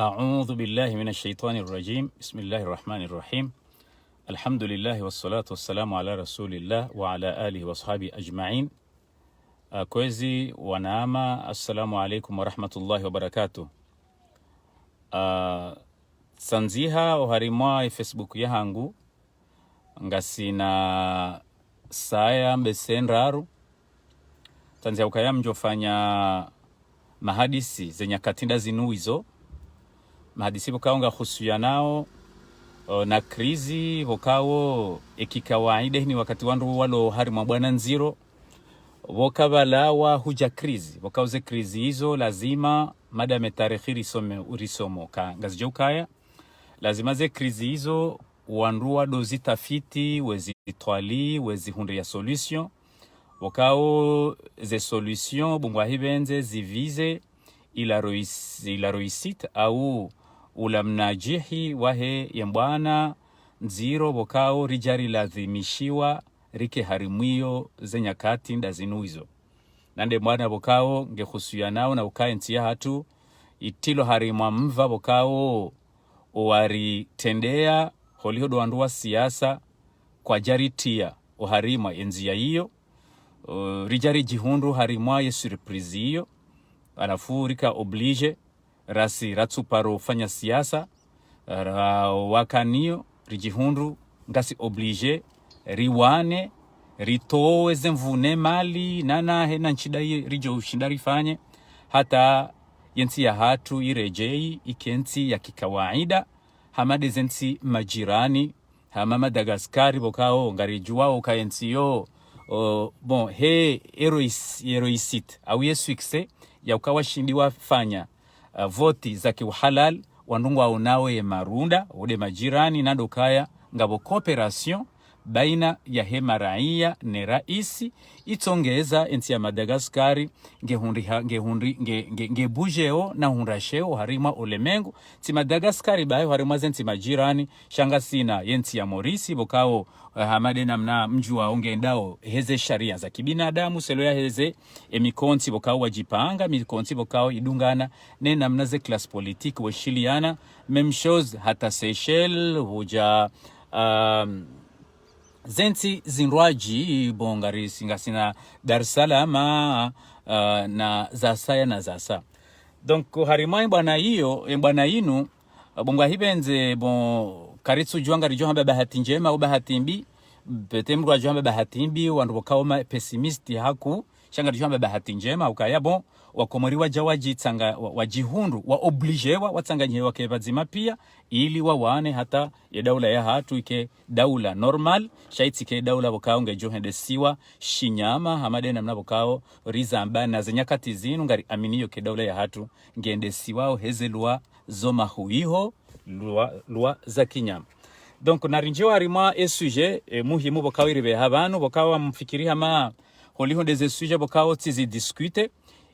أعوذ بالله من الشيطان الرجيم بسم الله الرحمن الرحيم الحمد لله والصلاة والسلام على رسول الله وعلى آله وصحبه أجمعين. Kwezi wanaama, assalamu alaikum warahmatullahi wabarakatuh. Sanziha oharimwa Facebook yahangu ngasina saya mbesenraru tanzia ukaya mjofanya mahadisi zenya katinda zinuizo mahadisi bokaonga khusuyanao na krizi bokawo ekikawaide ni wakati wandu walo harimwa bwana nziro wokabalawa huja krizi wokauze krizi hizo lazima madame tarikhi urisomo ka ngazijokaya lazima ze krizi hizo wanrua dozi tafiti wezi twali wezi hunde ya solution wakao ze solution bungwa hibenze zivize ila roisit au ula mnajihi wahe yembwana nziro wakao rijari lazimishiwa rike harimwio ze nyakati ndazinuizo nande mwana wakao ngekhusuya nao na ukae ntia hatu itilo harimwa mva wakao owari tendea holihodo wanduwa siasa kwa jaritia oharimwa enzia hiyo rijari jihundu harimwa ye surprise hiyo anafurika oblige rasi ratsuparo fanya siasa wakanio rijihundu ngasi oblige riwane ritowe zemvune mali nana hena nchidai rijo ushindari fanye hata yensi ya hatu irejei ikensi ya kikawaida hamade zensi majirani hama Madagaskari bokao ngarijuwa ukayensi yo bon he heroisit au ye success ya ukawa shindiwa fanya voti za kiuhalal wandungwa unawe ye marunda ude majirani nando kaya ngabo cooperation baina ya hema raia ne raisi itongeza ensi ya Madagaskari ngebujeo na hunrasheo harima olemengu ti Madagaskari bayo harima zensi majirani shanga sina yensi ya Morisi bokao hamade namna mjua ungendao heze sharia za kibinadamu selo ya heze emikonti bokao wajipanga mikonti bokao idungana ne namna ze class politique washiliana memshows hata Seychelles huja zensi zinrwaji bongari singasina Dar es Salaam na zasaya na zasa donc harimai bwana hiyo bwana inu bonga hibenze bon karitsu juanga rijohamba bahati njema au bahati mbi petemrwa juhamba bahati mbi wandu wakaoma pessimist haku shanga rijohamba bahati njema ukaya bon wakomoriwa jawaji tsanga wajihundu wa obligewa watsanganyewa kebazima pia ili wawane hata ya daula ya hatu ike daula normal shaiti ke daula bokaonge johende siwa shinyama hamade namna bokao rizamba na zenyakati zinu ngari aminiyo ke daula ya hatu ngende siwao hezelwa zoma huiho lwa za kinyama donc narinjewa harima e sujet muhimu bokao iribe habanu bokao mfikiri hama holiho des sujets bokao tizi discute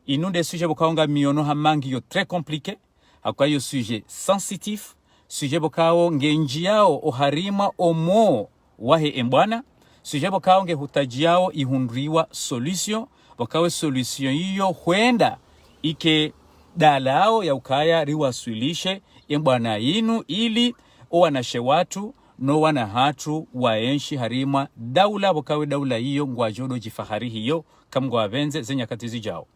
inu des sujets bokaonga miono hamangi yo très compliqué akwa yo sujet sensitif sujet bokao ngenjiao oharima omo wahe embwana sujet bokao ngehutajiao ihundriwa solution bokao solution hiyo huenda ike dalao ya ukaya riwasulishe embwana inu ili owanashe watu no wana hatu waenshi harima daula bokawe daula hiyo ngwajodo jifahari hiyo kamgwa benze zenyakati zijao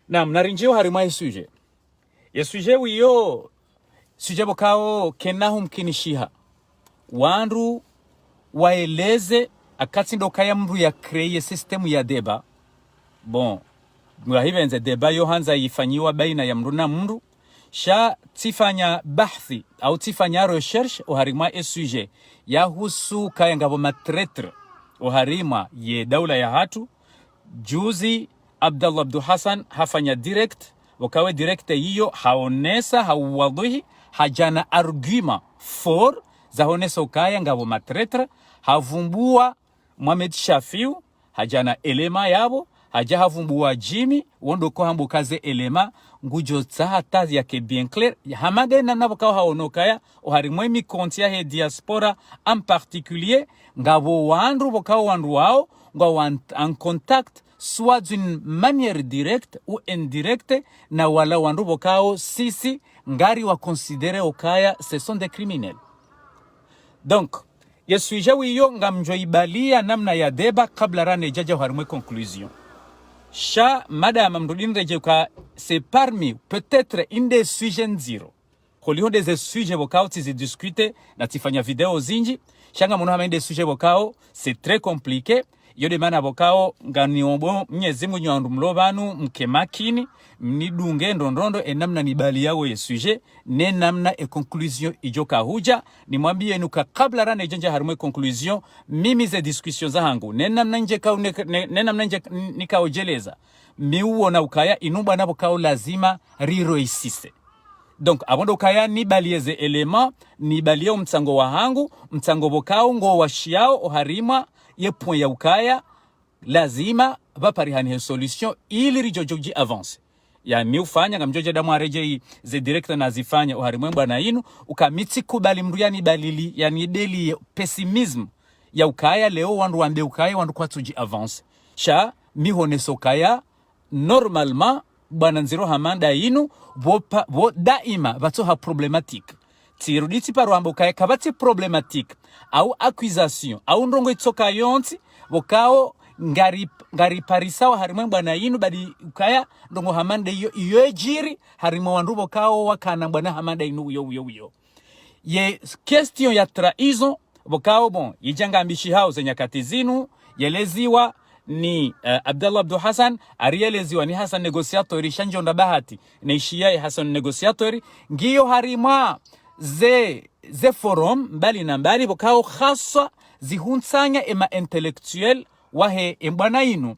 na mnarinjio harima yesuje wiyo suje bokao kenahu mkinishiha wandu waeleze akati ndo kaya mru ya kreye system ya deba bon mwahibenze deba yo hanza yifanyiwa baina ya mru na mru sha tifanya bahthi au tifanya recherche oharima esuje ya husu kaya ngabo matretre oharima ye daula ya hatu juzi Abdallah Abdu Hassan hafanya direct wakawe direct hiyo haonesa hawadhihi hajana argument for za honesa ukaya ngabo matretre havumbua Mohamed Shafiu hajana elema yabo haja havumbua Jimmy wondo ko hambukaze elema ngujo hata yake bien clair hamade na nabo haonokaya oharimwe mi konti ya he diaspora en particulier ngabo wandu bokao wandu wao ngwa en contact soit d'une manière directe ou indirecte na wala wandu bokao sisi ngari wa considérer okaya ce sont des criminels. Donc yesuija wiyo ngamjoibalia namna ya deba kabla rane jaja harimwe conclusion. Sha madame mrudin rejeka c'est parmi peut-être une des sujets zero. Kolio des sujets vocaux si discuter na tifanya video zinji. Shanga munu hama des sujets vocaux c'est très compliqué. Yode mana vocaux nganiombo mnyezimu nyandu mlovanu mkemakini mnidunge ndondondo namna nibali yao ye sujet ne namna e conclusion ijoka huja ni mwambie nuka kabla rane jenja harimwe conclusion mimi ze discussion za hangu ne namna nje nikaojeleza miuona ukaya inumba nabo kao lazima riro isise. Donc abondo ukaya nibalieze element nibalie mtsango wa hangu mtsango bokao ngo washiao oharima ye point ya ukaya lazima vaparihani solution ili rijojoji avance. Ya mi ufanya ngamjoje damu areje ze director nazifanya uharimwe na inu ukamitsi kubali mruyani balili yani deli pessimism ya ukaya leo wandu wande ukaya wandu kwa tuji avance. Sha mi honeso ukaya normalement bwana nziro hamanda inu bo daima bato ha problématique. Tiruditi parwambo ukaya kabati problématique au accusation au ndongo itsoka yonti bokao ngari parisawa harimwe bwana inu badi ukaya ndongo hamanda iyo ejiri harimo wandubo kao wakana bwana hamanda inu yo ye question ya trahison bokao bon yijanga ambishi hao za nyakati zinu yeleziwa ni Abdallah Abdul Hassan arieleziwa ni Hassan negociatori shanjonda bahati na ishia Hassan negociatori ngiyo harima ze forum mbali na mbali bokao khaswa zihunsanya ema intellectuel wahe mbwana inu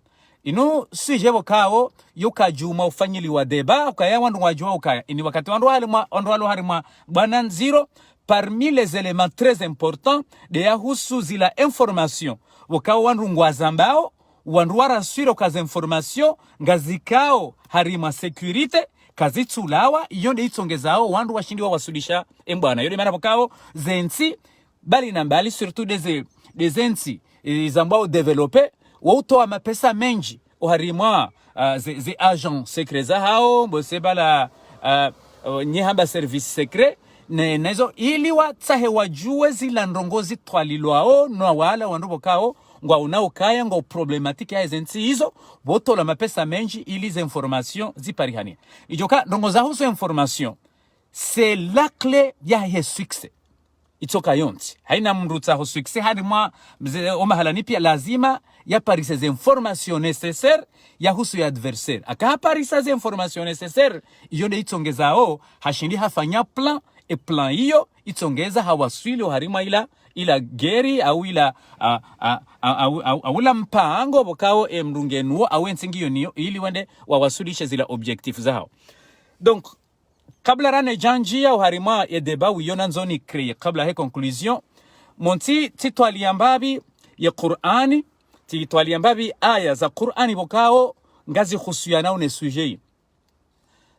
sije bokao yuka juma ufanyili wa deba ukaya wandu wajua ukaya ini wakati wandu harima bwana nziro parmi les éléments très importants de yahusu zila information bokao wandu ngwazambao wandu waraswiro kaza information ngazikao harima sécurité kazitsulawa yonde itsongezao wandu washindi wa wasudisha mbwana yode mana bokao zensi bali na mbali surtout des enti zambao développer wautoa mapesa menji oharimwa ze agents secrets hao mbosebala nyehamba service secret nezo ili watsahe wajue zila ndongozi twalilwao no wala wandubokao ngwa unaokaya ngwa problematique ya zensi hizo botola mapesa menji ili ze information ziparihania ijoka ndongoza huso information c'est la clé ya he succès itoka yonti haina mrutsa ho succès harima omahalani pia lazima ya parise ze information nécessaire ya husu ya adversaire aka parise ze information nécessaire yonde itongezao hashindi hafanya plan hiyo itongeza hawaswili harima ila geri au ila mpango bokao mrungenuo au ensingiyo niyo ili wende wawasudishe zila objectif zao. Donc kabla rane janjia uharima ya deba wiyona nzoni kreye kabla he conclusion monti titwaliambabi ya Qur'ani titwaliambabi aya za Qur'ani bokao ngazi khusuyana une sujet.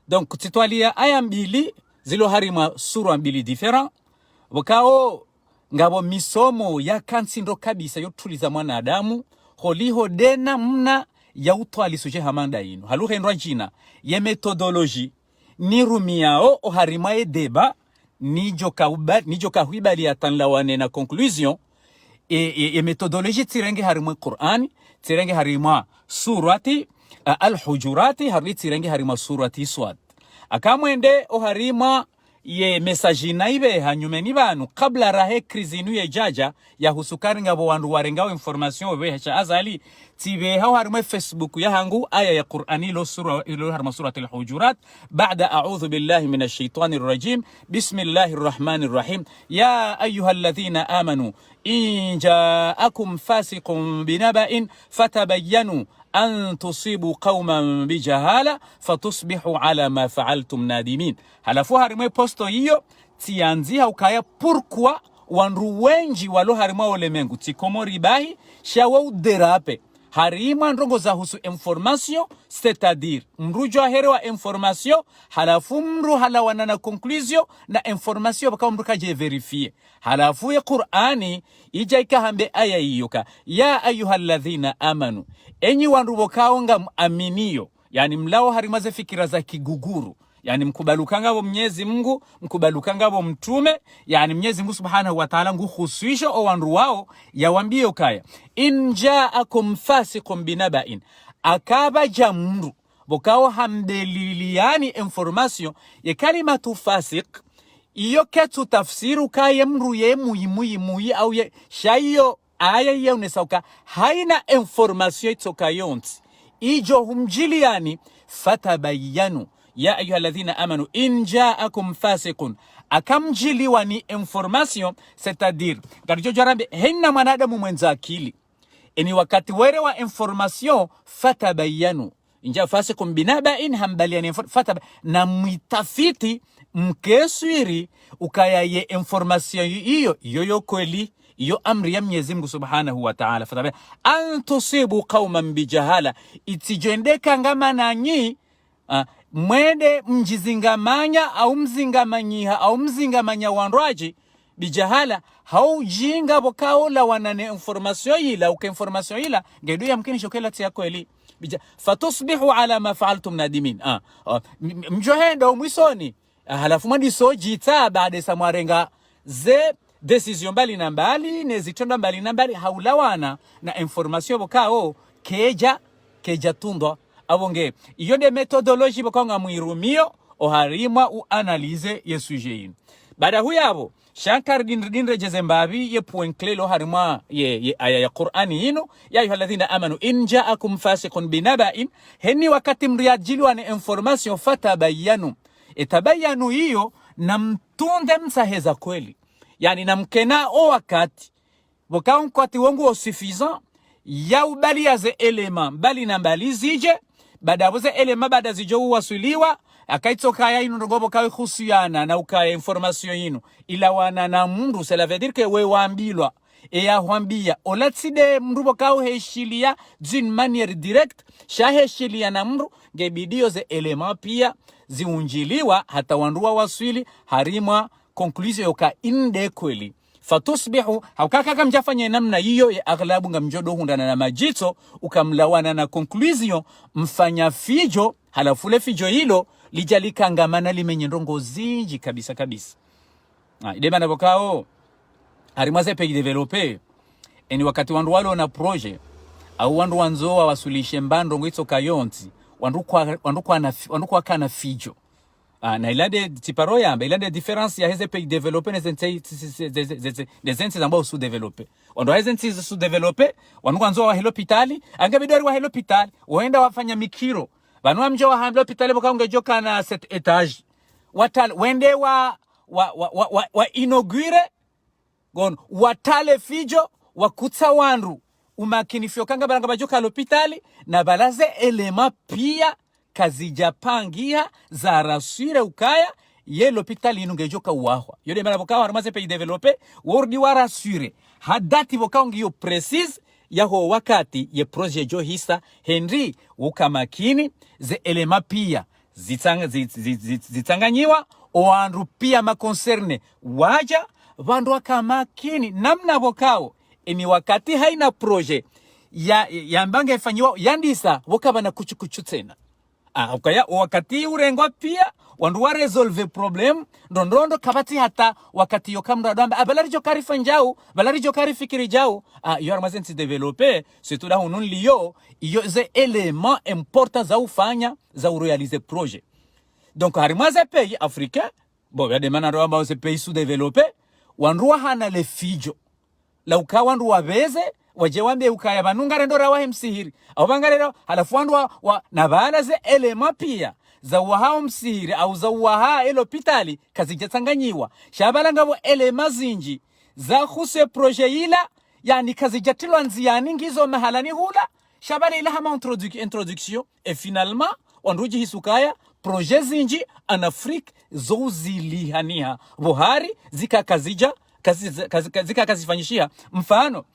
Donc titwalia aya mbili zilo harima sura mbili different bokao ngabo misomo ya kansindo kabisa yotuliza mwanadamu holiho dena mna ya utwali suje hamanda ino haluhe ndwa jina ye methodology ni rumiao oharimae deba nijoka huibali atanlawane na conclusion e methodology tirenge harimwe Qur'ani tirenge harima surati al-hujurati tirenge harima surati Swad akamwende oharima ye message naibe hanyumeni banu kabla rahe krizinu ye jaja ya husukari ngabo wandu warengao information we cha azali tibe hao harimo Facebook ya hangu aya ya Qur'ani lo sura ilo harma suratul hujurat ba'da a'udhu billahi minash shaitanir rajim bismillahir rahmanir rahim ya ayyuhalladhina amanu in ja'akum fasiqun binaba'in fatabayyanu أن تصيبوا قوما بجهالة فتصبحوا على ما فعلتم نادمين. Halafu harimwe posto hiyo tianzia ukaya pourquoi wandu wenji walo harimwa olemengu tikomori bahi shawa uderape harima ndongo za husu information c'est-à-dire mrujo aherewa information halafu mru halawana na conclusion na information baka mru kaje verifie halafu ya Qur'ani ija ikahambe aya hiyoka ya ayyuhalladhina amanu enyi wandu bokao nga aminio yani mlao harimaze fikira za kiguguru yani mkubalukangabo Mwenyezi Mungu, mkubalukangabo mtume, yani Mwenyezi Mungu Subhanahu wa Ta'ala ngukhusisho o wandu wao yawambie ukaya in ja'akum fasiqun binaba'in, akaba jamru bokao hamdeliliani information ye kalimatu fasiq iyo ketu tafsiru kaya mru ye muyi au ye shayo aya ye unesauka haina information itoka yonti ijo humjiliani fatabayanu ya ayyuhalladhina amanu in ja'akum fasiqun, akamjiliwa ni information, c'est-à-dire kadijo jarambe henna mwanadamu mwenza akili eni wakati were wa information fatabayanu inja fasiqun binaba'in hambaliani na mitafiti mkeswiri ukaya ye information iyo kweli iyo amri ya Mwenyezi Mungu Subhanahu wa Ta'ala fatabe antusibu qauman bijahala, itijendeka ngama nanyi mwende mjizingamanya au mzingamanyiha au mzingamanya wandraji bijahala hau jinga bokao la wanane information ila uke information ila ngedu yamkini shokela tia kweli fatusbihu ala ma fa'altum nadimin mjohendo mwisoni halafu mwadi sojita baada samwarenga ze decision mbali na mbali nezitenda mbali na mbali haulawana na information bokao keja tundo abonge iyo de methodology bokanga mwirumio oharimwa uanalize ye sujet. Baada huyabo shankar din rejeze mbabi ye point clé lo harimwa ye aya ya Qur'ani yinu ya ayyuhalladhina amanu in ja'akum fasiqun binaba'in, heni wakati mriajili wa information fatabayanu, etabayanu hiyo na mtunde msaheza kweli, yani namkena o wakati bokao mkwati wangu o suffisant ya ubali ya ze elema bali na mbali zije baada boze elema baada zijo wasuliwa akaitoka ya inu ngobo kawe khusiana na ukaya information yinu ila wana na mundu, cela veut dire que we wambilwa e ya hwambia olatside mndu bokao heshilia d'une manière directe shaheshilia na mndu ngebidio ze elema pia ziunjiliwa hata wandua waswili harimwa conclusion yoka inde kweli fatusbihu haukaka mjafanya namna hiyo ya aghlabu ngamjodo hundana na majito ukamlawana na conclusion mfanya fijo halafule fijo hilo lijalika ngamana limenye ndongo zinji kabisa idema na bokao harimwaze pegi developer eni wakati wandu walo na projet au wandu wanzoa wasulishe mbando ngwitso kayonti wandu kwa kana fijo na ilade tiparo yamba ilade difference ya heze pays développé des entes ambao sous développé ondo heze entes sous développé wanwanzo wa hospitali angabidori wa hospitali waenda wafanya mikiro banwa mjo wa hospitali bokaunge joka na set etage watal wende wa inaugure gon watale fijo wakutsa wandu umakinifyo kanga baranga bajoka hospitali na balaze elema pia kazijapangia za rasire ukaya ye l'hôpital inungejoka uahwa yode mara bokawa harmaze pays développé wordi wa rasure hadati bokawa ngiyo precise yaho wakati ye projet jo hisa Henry ukamakini ze elema pia zitanganyiwa oandu pia makoncerne waja vandu wakamakini namna bokao eni wakati haina projet ya mbange fanyiwa yandisa wokaba na kuchukuchu tena ukaya wakati urengwa pia wandu wa resolve problem ndondondo kabati hata wakati yokamda damba balari jokari fanjau balari jokari fikiri jau yo armazensi developer surtout là on liyo iyo ze element important za ufanya za urealize projet. Donc harimaze pays africain bo ya demana ndo ambao ze pays sous-développé wandu hana le fijo la ukawandu wabeze waje wambe ukaya banungare ndora wa msihiri au bangarero halafu wandu wa nabala ze elema pia za wahao msihiri au za waha elopitali kazijatanganyiwa shabala ngabo elema zinji za khuse projet ila yani kazijatilwa nziani ngizo mahalani hula shabala ila hama introduction et finalement wanduji hisukaya projet zinji en Afrique zozili hania buhari zika kazifanyishia mfano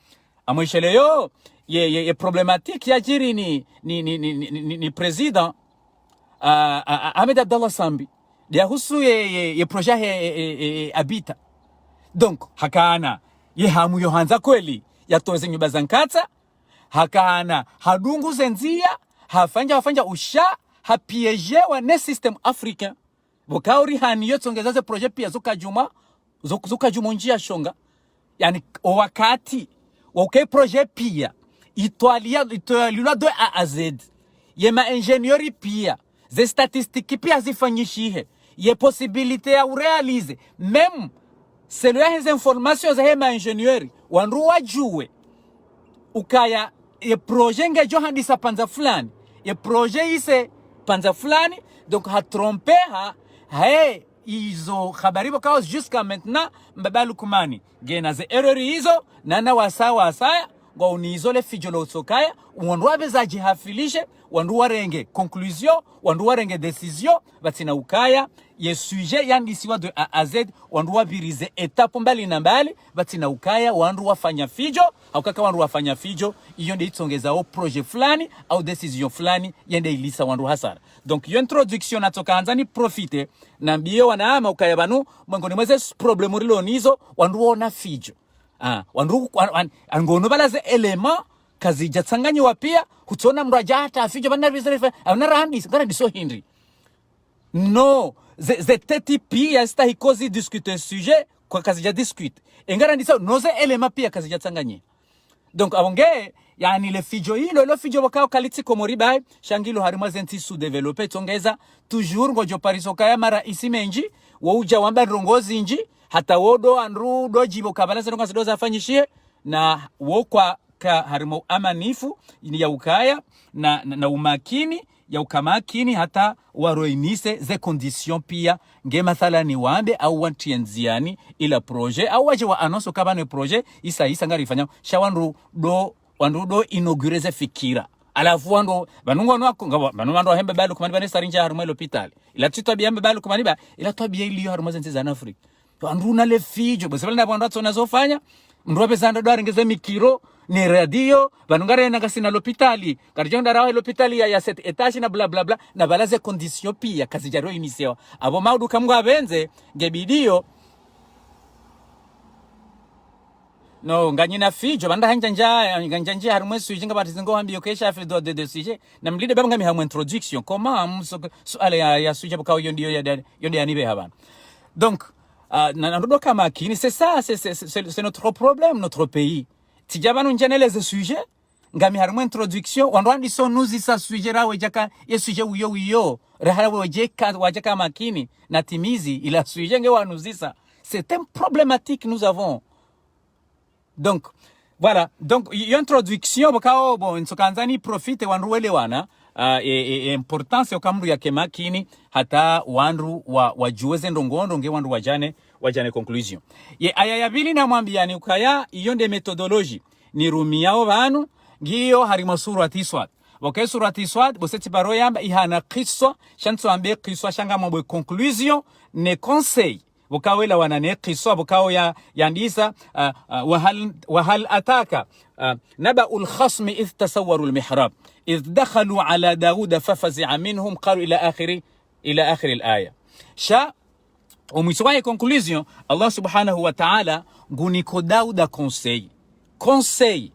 amwisheleyo ye problematique ya jiri ni president Ahmed Abdallah Sambi dia husu ye projet habita donc hakana ye hamu yohanza kweli yatoze nyumba zankata hakana hadungu zenzia hafanja usha hapieje wa ne system africain Bokauri hani yote ongezaze projet pia zuka juma njia shonga. Yani wakati okay projet pia itwalia do A a Z. Ye ma ingenieri pia ze statistiki pia zifanyishihe. Ye possibilité ya urealize même selon les informations za he ma ingenieri wanru wajue ukaya ye projet ngejo handisa panza fulani ye projet ise panza fulani donc ha tromper he izo habari bakawa jusqu'à maintenant mbabalu kumani gena ze erreur hizo nana wasaya ngo unizole fijolo sokaya wandu wabezaji hafilishe wandu warenge conclusion wandu warenge decision batina ukaya ye sujet yandisiwa de A a Z wandu wabirize etape mbali na mbali batina ukaya wandu wafanya fijo au kaka wandu wafanya fijo iyo ndio itongeza o projet fulani au decision fulani yende ilisa wandu hasara. Donc yo introduction natoka anzani profite na mbio wanaama ukaya banu mwangoni mweze problemu rilo nizo wandu wona fijo. Wandu angono balaze elema kazi jatsanganyi wapia hutona mrajata afijo banarizerefa anarahandi ngara diso hindri no ze teti pia sta hikozi discute sujet kwa kazi ja discute engara ndiso noze elema pia kazi jatsanganyi. Donc abonge yani le fijo hilo lo fijo wakao kaliti komoriba shangilo harima zenti su developer tongeza toujours ngojo parisoka ya mara isimenji wauja wamba rongozi inji hata wodo andru dojibo kabala seronga sedoza afanyishie na wokwa ka harimo amanifu ya ukaya na umakini ya ukamakini hata waroinise ze condition pia nge mathala ni wambe au wantienziani ila projet au waje wa anonso kabane projet isa ngarifanya shawandu do inaugure ze fikira alafu wando banungo no hembe balu kumani bane sarinja harimo l'hôpital ila tutwa hembe balu kumani ba ila twabia iliyo harimo zenzi za Afrika wandu na le fijo bosebele na bando tunazofanya ndrobe zanda do arengeze mikiro ni radio banungare na kasina l'hôpital karjonda rawa l'hôpital ya set etage na bla bla bla na balaze condition pia kazi jaro inisewa abo maudu kamwa benze ngebidio no nganyina fijo banda hanjanja harumwe suije ngabatizingo hambi yokesha afi do de suije na mlide baba ngami hamu introduction comment suale ya suije bukao yondio ya nibe habana. Donc c'est ça, c'est notre problème, notre pays. Si j'avais les sujets, ngami harimo introduction, wanrandi so nuzi sa sujet ra wajaka ye sujet uyo rahara wajaka makini na timizi ila sujet nge wanuzisa. C'est un problématique nous avons. Donc voilà, donc introduction bakao bon nsokanzani profite wanruele wana importance okamru ya kemakini hata wanru wajueze ndongondo nge wanru wajane conclusion. Ye aya ya bili na mwambiani ukaya iyo nde methodology ni rumiao banu ngiyo harimo surati Swat. Okay, surati Swat boseti baro yamba ihana qiswa shantu ambe qiswa shanga mabwe conclusion ne conseil bukawela wanane qiswa bukawo yandisa wahal ataka naba'ul khasm idh tasawwaru al-mihrab idh dakhalu ala Daud fafazi'a minhum qalu ila akhir al-aya sha umwiswaye conclusion Allah subhanahu wa ta'ala guniko Dauda conseil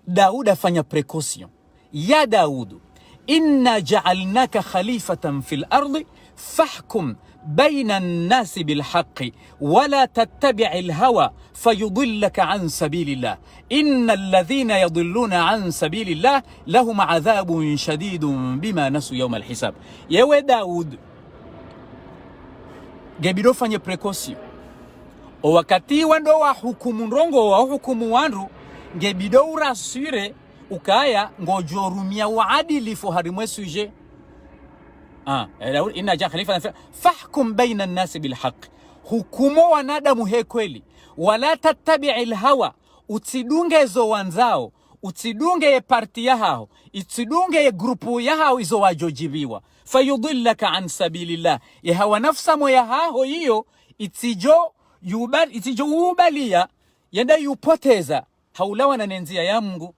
Dauda fanya précaution ya Daud inna ja'alnaka khalifatan fil ardi fahkum بين الناس بالحق ولا تتبع الهوى فيضلك عن سبيل الله إن الذين يضلون عن سبيل الله لهم عذاب شديد بما نسوا يوم الحساب. يا داود gebiro fanye précaution o wakati wando wa hukumu ndongo wa hukumu wandu ngebido urasure ukaya ngojorumia waadilifu harimwe sujet inna ja khalifa fahkum baina an-nas bil haqq hukumu wanadamu he kweli wala tattabi'il hawa utsidunge zo wanzao utsidunge ye parti yao utsidunge ye grupu yao izo wajojibiwa fayudillaka an sabilillah ya hawa nafsa moya hao hiyo itijo ubalia yenda yupoteza haulawa na nenzia ya Mungu.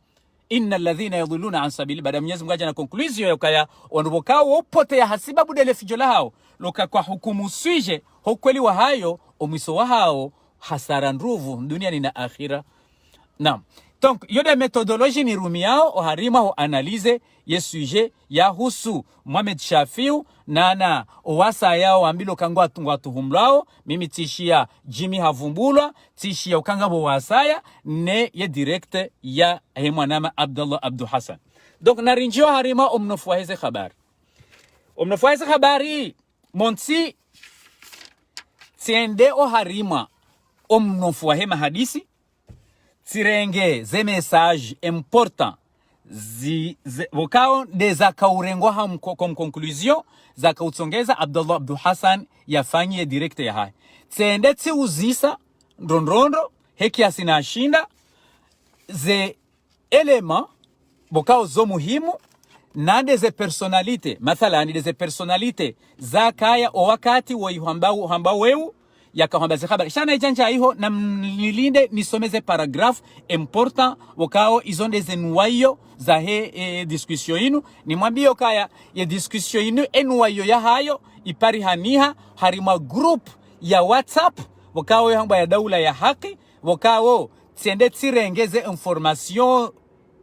Innal ladhina yadhulluna an sabili baada Mwenyezi Mungu aje na conclusion yakaya wanubokao wopotea hasibabu dele fijo lao loka kwa hukumu sije hokweli wa hayo omiso wa hao hasara nduvu duniani na akhira. Naam, Donc yode methodologie ni rumiao o harima ho analyse ye sujet ya husu Mohamed Shafiu nana owasa yao ambilo kangwa tuhumlao mimi tishia Jimmy Havumbulwa tishia ukangabo wasaya ne ye direct ya hemwanama Abdullah Abdu Hassan. Donc narinjio harima omnofuaheze habari. Omnofuaheze habari monti tiende o harima omnofuahema hadisi tirenge ze message important vokao de zakaurengo ham comme conclusion zakautsongeza Abdullah Abdu Hassan yafanyie direct ya hai tiende tiuzisa ndondrondo heki asina shinda ze element vokao zo muhimu na deze personalite mathalani deze personalite zakaya o wakati hamba weu yakahamba habari shana ijanja iho na nilinde nisomeze paragraph important wakao izonde zenuwayo za he discussion inu nimwambie kaya ya discussion inu enuwayo ya hayo ipari haniha harima group ya WhatsApp wakao hamba ya daula ya haki wakao tiende tirengeze information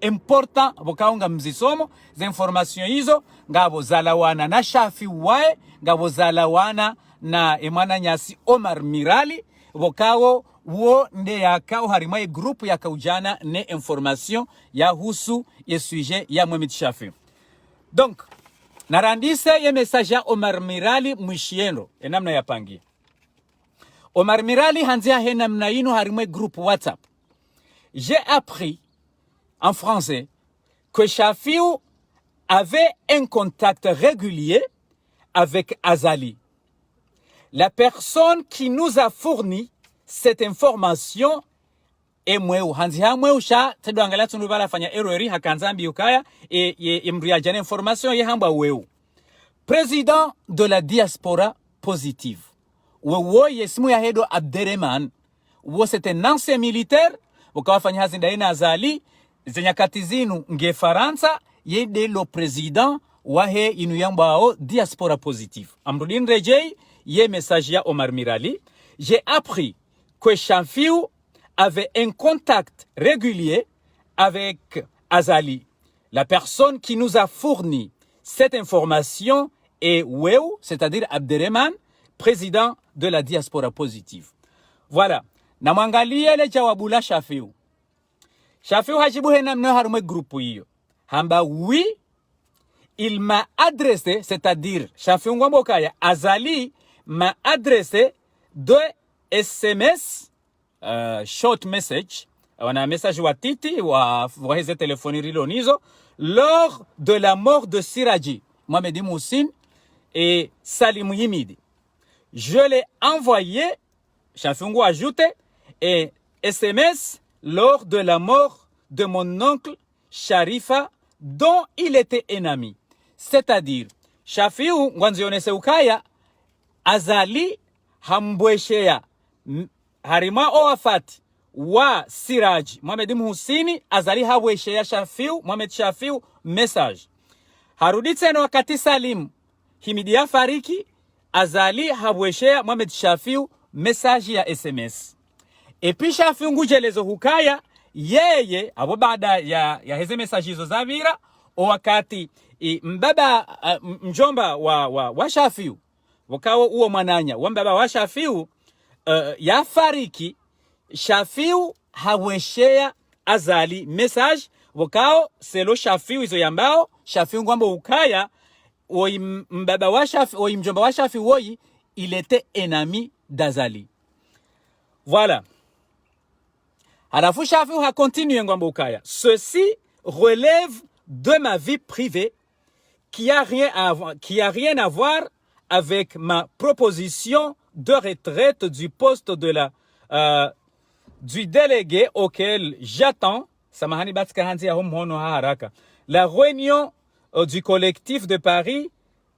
important wakao nga mzisomo za information hizo ngabo zalawana na Shafi wae ngabo zalawana na Emana Nyasi Omar Mirali wakao wo nde yakao harimaye group ya kaujana ne information ya husu ye sujet ya Mohamed Shafi. Donc narandise ye message ya Omar Mirali mwishiendo enamna ya pangia Omar Mirali hanzia he namna ino harimaye group WhatsApp. J'ai appris en français que Shafi avait un contact régulier avec Azali. La personne qui nous a fourni cette information est mweu. Hanzi ha mweu sha tedo angalia tunubala fanya errori hakanzambi ukaya mriajane information ye hamba weu. Président de la diaspora positive. Wewo yesmu ya hedo Abderrahman. Wo c'est un ancien militaire. Wakawa fanya hazi ndaina Azali. Zenyakati zinu nge Faransa. Yede lo président wahe inuyambao diaspora positive. Amrudin Rejei. Yé message ya Omar Mirali, j'ai appris que Shafi avait un contact régulier avec Azali. La personne qui nous a fourni cette information est Weu, c'est-à-dire Abderrahman, président de la diaspora positive. Voilà. Namwangalie le jawabula Shafi. Shafi hajibu henamno harume groupe hiyo. Hamba oui, il m'a adressé, c'est-à-dire Shafi ngwambokaya Azali m'a adressé 2 SMS, short message, on a un message watiti, wa voyez téléphonie rilonizo, lors de la mort de Siraji, Mohamed Moussine et Salim Yimidi. Je l'ai envoyé, Shafungo ajouté, et SMS lors de la mort de mon oncle Sharifa, dont il était ennemi. C'est-à-dire, Shafiu, Ngwanzione Seukaya, Azali hambweshea harima o wafati wa Siraji Mohamed Mhusini Azali habweshea Shafiu Mohamed Shafiu message harudi tena wakati Salim Himidi ya fariki Azali habweshea Mohamed Shafiu message ya SMS epi Shafiu ngujelezo hukaya yeye abo baada ya heze message hizo zavira o wakati mbaba mjomba wa Shafiu wakao uo mwananya wambaba wa Shafiu ya fariki Shafiu haweshea Azali message wakao selo Shafiu izo yambao Shafiu ngwambo ukaya woi mbaba wa Shafiu woi mjomba wa Shafiu woi il était ennemi d'Azali. Voilà. Halafu Shafiu ha continue ngwambo ukaya. Ceci relève de ma vie privée qui a rien à voir avec ma proposition de retraite du poste de du délégué auquel j'attends la réunion du collectif de Paris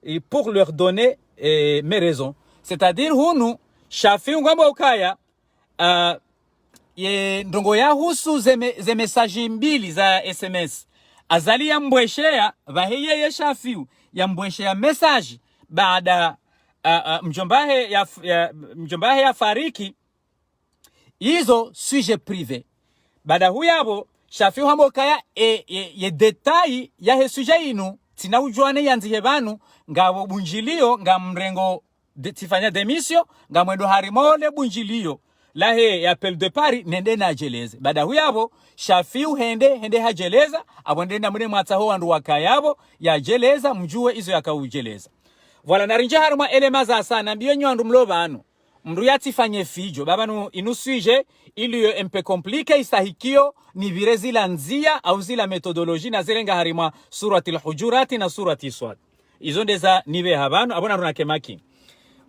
et pour leur donner mes raisons. C'est-à-dire, hunu, Shafi ngwamba ukaya, ndongo ya husu ze message mbili za SMS. Azali ya mbweshea, vaheye ya Shafi ya mbweshea message, baada mjombahe ya fariki, hizo sujet privé. Baada huyabo, Shafiu hambo kaya ye detail ya he sujet inu tina ujuane yanzi hebanu ngabo bunjilio nga mrengo tifanya demisio nga mwendo harimole bunjilio la he ya appel de Paris nende na jeleze bada huyabo Shafiu hende hajeleza abonde na mune mwataho wandu wakayabo ya jeleza mjue izo yakaujeleza voilà narinja haruma elema za sana mbiyo nyandu mlobanu mru yatifanye fijo babanu inusuje ili mpe komplike istahikio ni vile zila nzia au zila metodoloji na zile nga harima surati al-Hujurati na surati Swad izo ndeza nive habanu abona runakemaki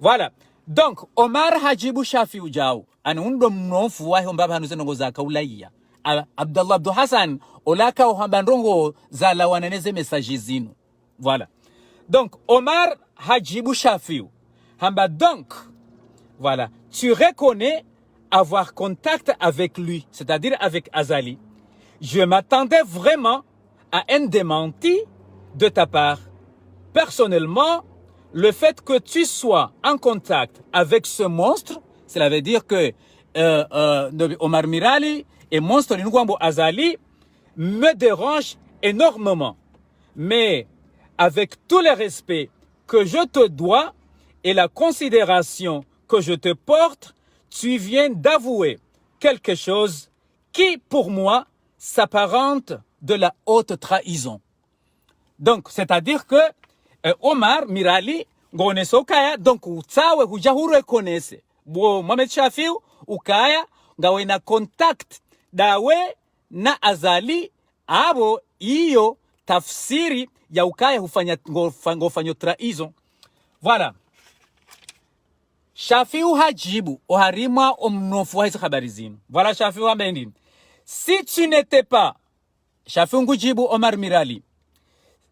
voilà donc Omar hajibu Shafiu jao anundo mnofu wahe mbaba hanuze nongo za kaulaiya Abdullah Abdu Hassan olaka ohamba ndongo za lawananeze message zinu voilà donc Omar hajibu Shafiu hamba donc voilà tu reconnais avoir contact avec lui, c'est-à-dire avec Azali. Je m'attendais vraiment à un démenti de ta part. Personnellement, le fait que tu sois en contact avec ce monstre, cela veut dire que Omar Mirali et monstre Ngwambo Azali me dérange énormément. Mais avec tout le respect que je te dois et la considération que je te porte, tu viens d'avouer quelque chose qui, pour moi, s'apparente de la haute trahison. Donc, c'est-à-dire que Omar Mirali, gonese ukaya, donc utawe hujahuru konese. Bo Mohamed Shafiu, ukaya, ngawe na contact dawe na Azali, abo iyo tafsiri ya ukaya hufanya trahison. Voilà. Shafiu hajibu oharima omnofu hizo habari zinu. Voilà Shafiu amendini. Si tu n'étais pas Shafiu ngujibu Omar Mirali.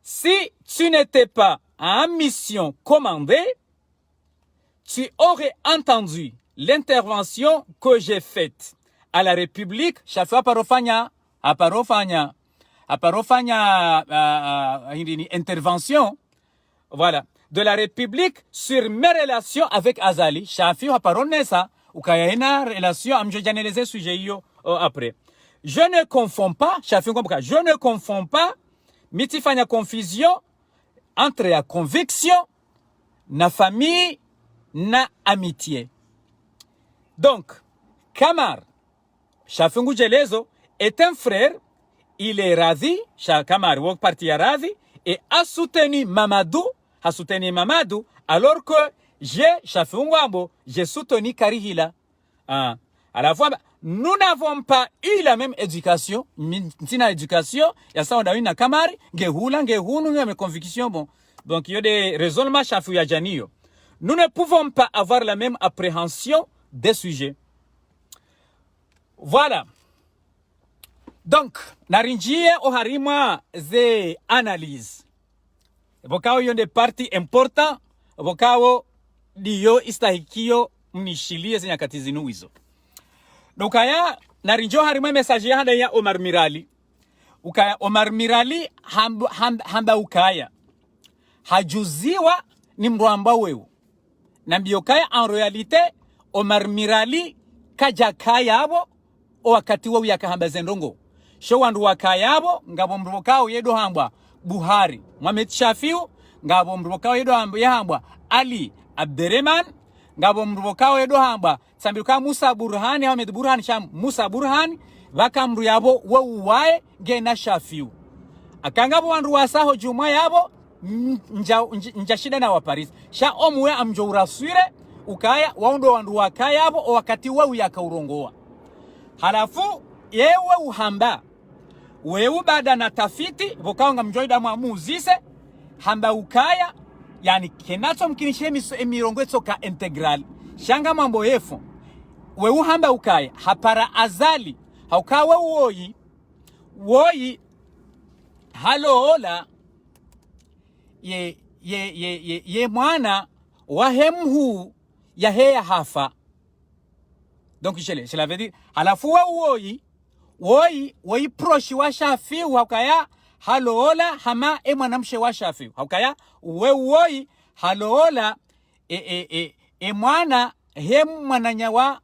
Si tu n'étais pas en mission commandée, tu aurais entendu l'intervention que j'ai faite à la République. Shafiu aparofanya intervention. Voilà. De la République sur mes relations avec Azali. Shafiu haparonesa ukayena relation amjojaneleze sujet yo après. Je ne confonds pas, Shafiu kombuka, je ne confonds pas mitifanya confusion entre la conviction na famille na amitié. Donc, Kamar Shafiu ngujelezo est un frère, il est radhi, Kamar wok parti ya radhi et a soutenu Mamadou a soutenu Mamadou, alors que Shafiu Ngwambo, j'ai soutenu Karihila. À la fois, nous n'avons pas eu la même éducation, tina éducation, il y a ça, on a eu na Kamari, Gehula, mes convictions, bon. Donc, il y a des raisonnements Shafiu Yajaniyo. Nous ne pouvons pas avoir la même appréhension des sujets. Voilà. Donc, narinjie oharima ze analyse. Bokao yonde parti important, bokao diyo istahikio mnishilie ze nyakati zinu hizo. Ukaya narinjo harima message ya handa ya Omar Mirali. Ukaya Omar Mirali hamba ukaya. Hajuziwa ni mruamba wewe. Nambi ukaya en réalité Omar Mirali kaja kaya abo o wakati wewe yakahamba zendongo. Sho wandu wakayabo ngabo mrubokao yedo hamba Buhari, Mohamed Shafiu, ngabo mrubokao yedo hamba Ali Abderrahman, ngabo mrubokao yedo hamba sambiruka Musa Burhani, Ahmed Burhani sham Musa Burhani, vaka mru yabo wauwae gena Shafiu. Akangabo wandu wasaho juma yabo njashida na waparis. Sha omwe amjo uraswire, ukaya waundo wandu wakaya yabo o wakati wau yakaurongoa. Halafu yewe uhamba wewe baada na tafiti vokaonga mjoida muamuzise hamba ukaya yani kenacho mkinishie emirongo ka integral shanga mambo yefu wewe hamba ukaya hapara Azali haukawe woyi halola ye mwana wahemhu ya heya hafa. Donc cela veut dire halafu woyi proche wa Shafiu hakaya halola hama mwanamshe wa Shafiu hakaya woyi halola mwana mwananya wa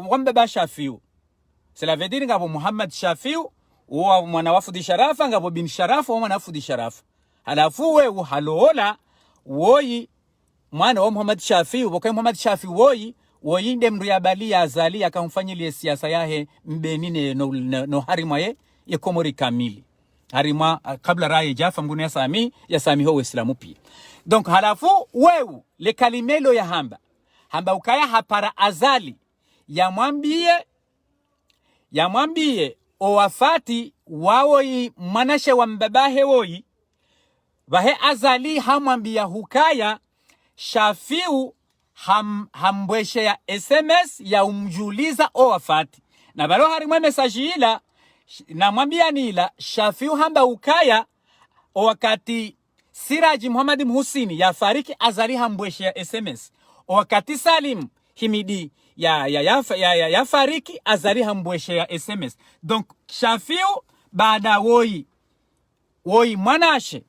wambeba Shafiu. Cela veut dire ngabo Muhammad Shafiu uwa mwana wafudi sharafa ngabo bin sharafa wa mwana wafudi sharafa halafu we uhalola woyi mwana wa Muhammad Shafi ubokai Muhammad Shafi woyi ndemru ya bali ya azali akamfanyilie siasa yahe mbenine no harima ye komori kamili harima kabla raye jafa mguni ya sami ho Islamu pia. Donc halafu wewe le kalimelo ya hamba ukaya hapara azali ya mwambie o wafati wawoyi manashe wa mbabahe woyi vahe azali hamwambia hukaya Shafiu hambweshe ya SMS ya umjuliza o wafati na balo harimwe mesaji ila na mwambia nila Shafiu hamba ukaya o wakati Siraji Muhammad Mhusini ya fariki azali hambweshe ya SMS o wakati Salim Himidi ya fariki azali hambweshe ya SMS. Donc Shafiu baada woyi mwanashe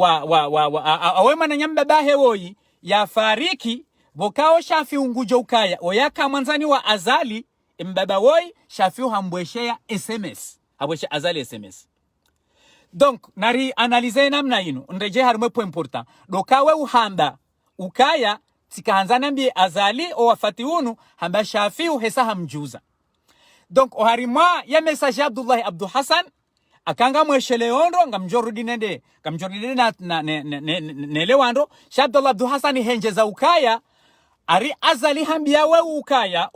awe mana nyamba bahe woyi ya fariki bokao Shafiu ngujo ukaya oyaka mwanzani wa azali mbaba woyi Shafiu hambweshe ya SMS habweshe azali SMS. Donc nari analize namna ino ndeje harumwe po important dokawe uhanda ukaya tikahanzana mbie azali o wafati unu hamba Shafiu hesa hamjuza. Donc oharimwa ya message Abdullah Abdu Hassan akanga mweshele ondo ngamjorudi nende na nelewando Abdullah Abdu Hassan henjeza ukaya ari azali hambia we ukaya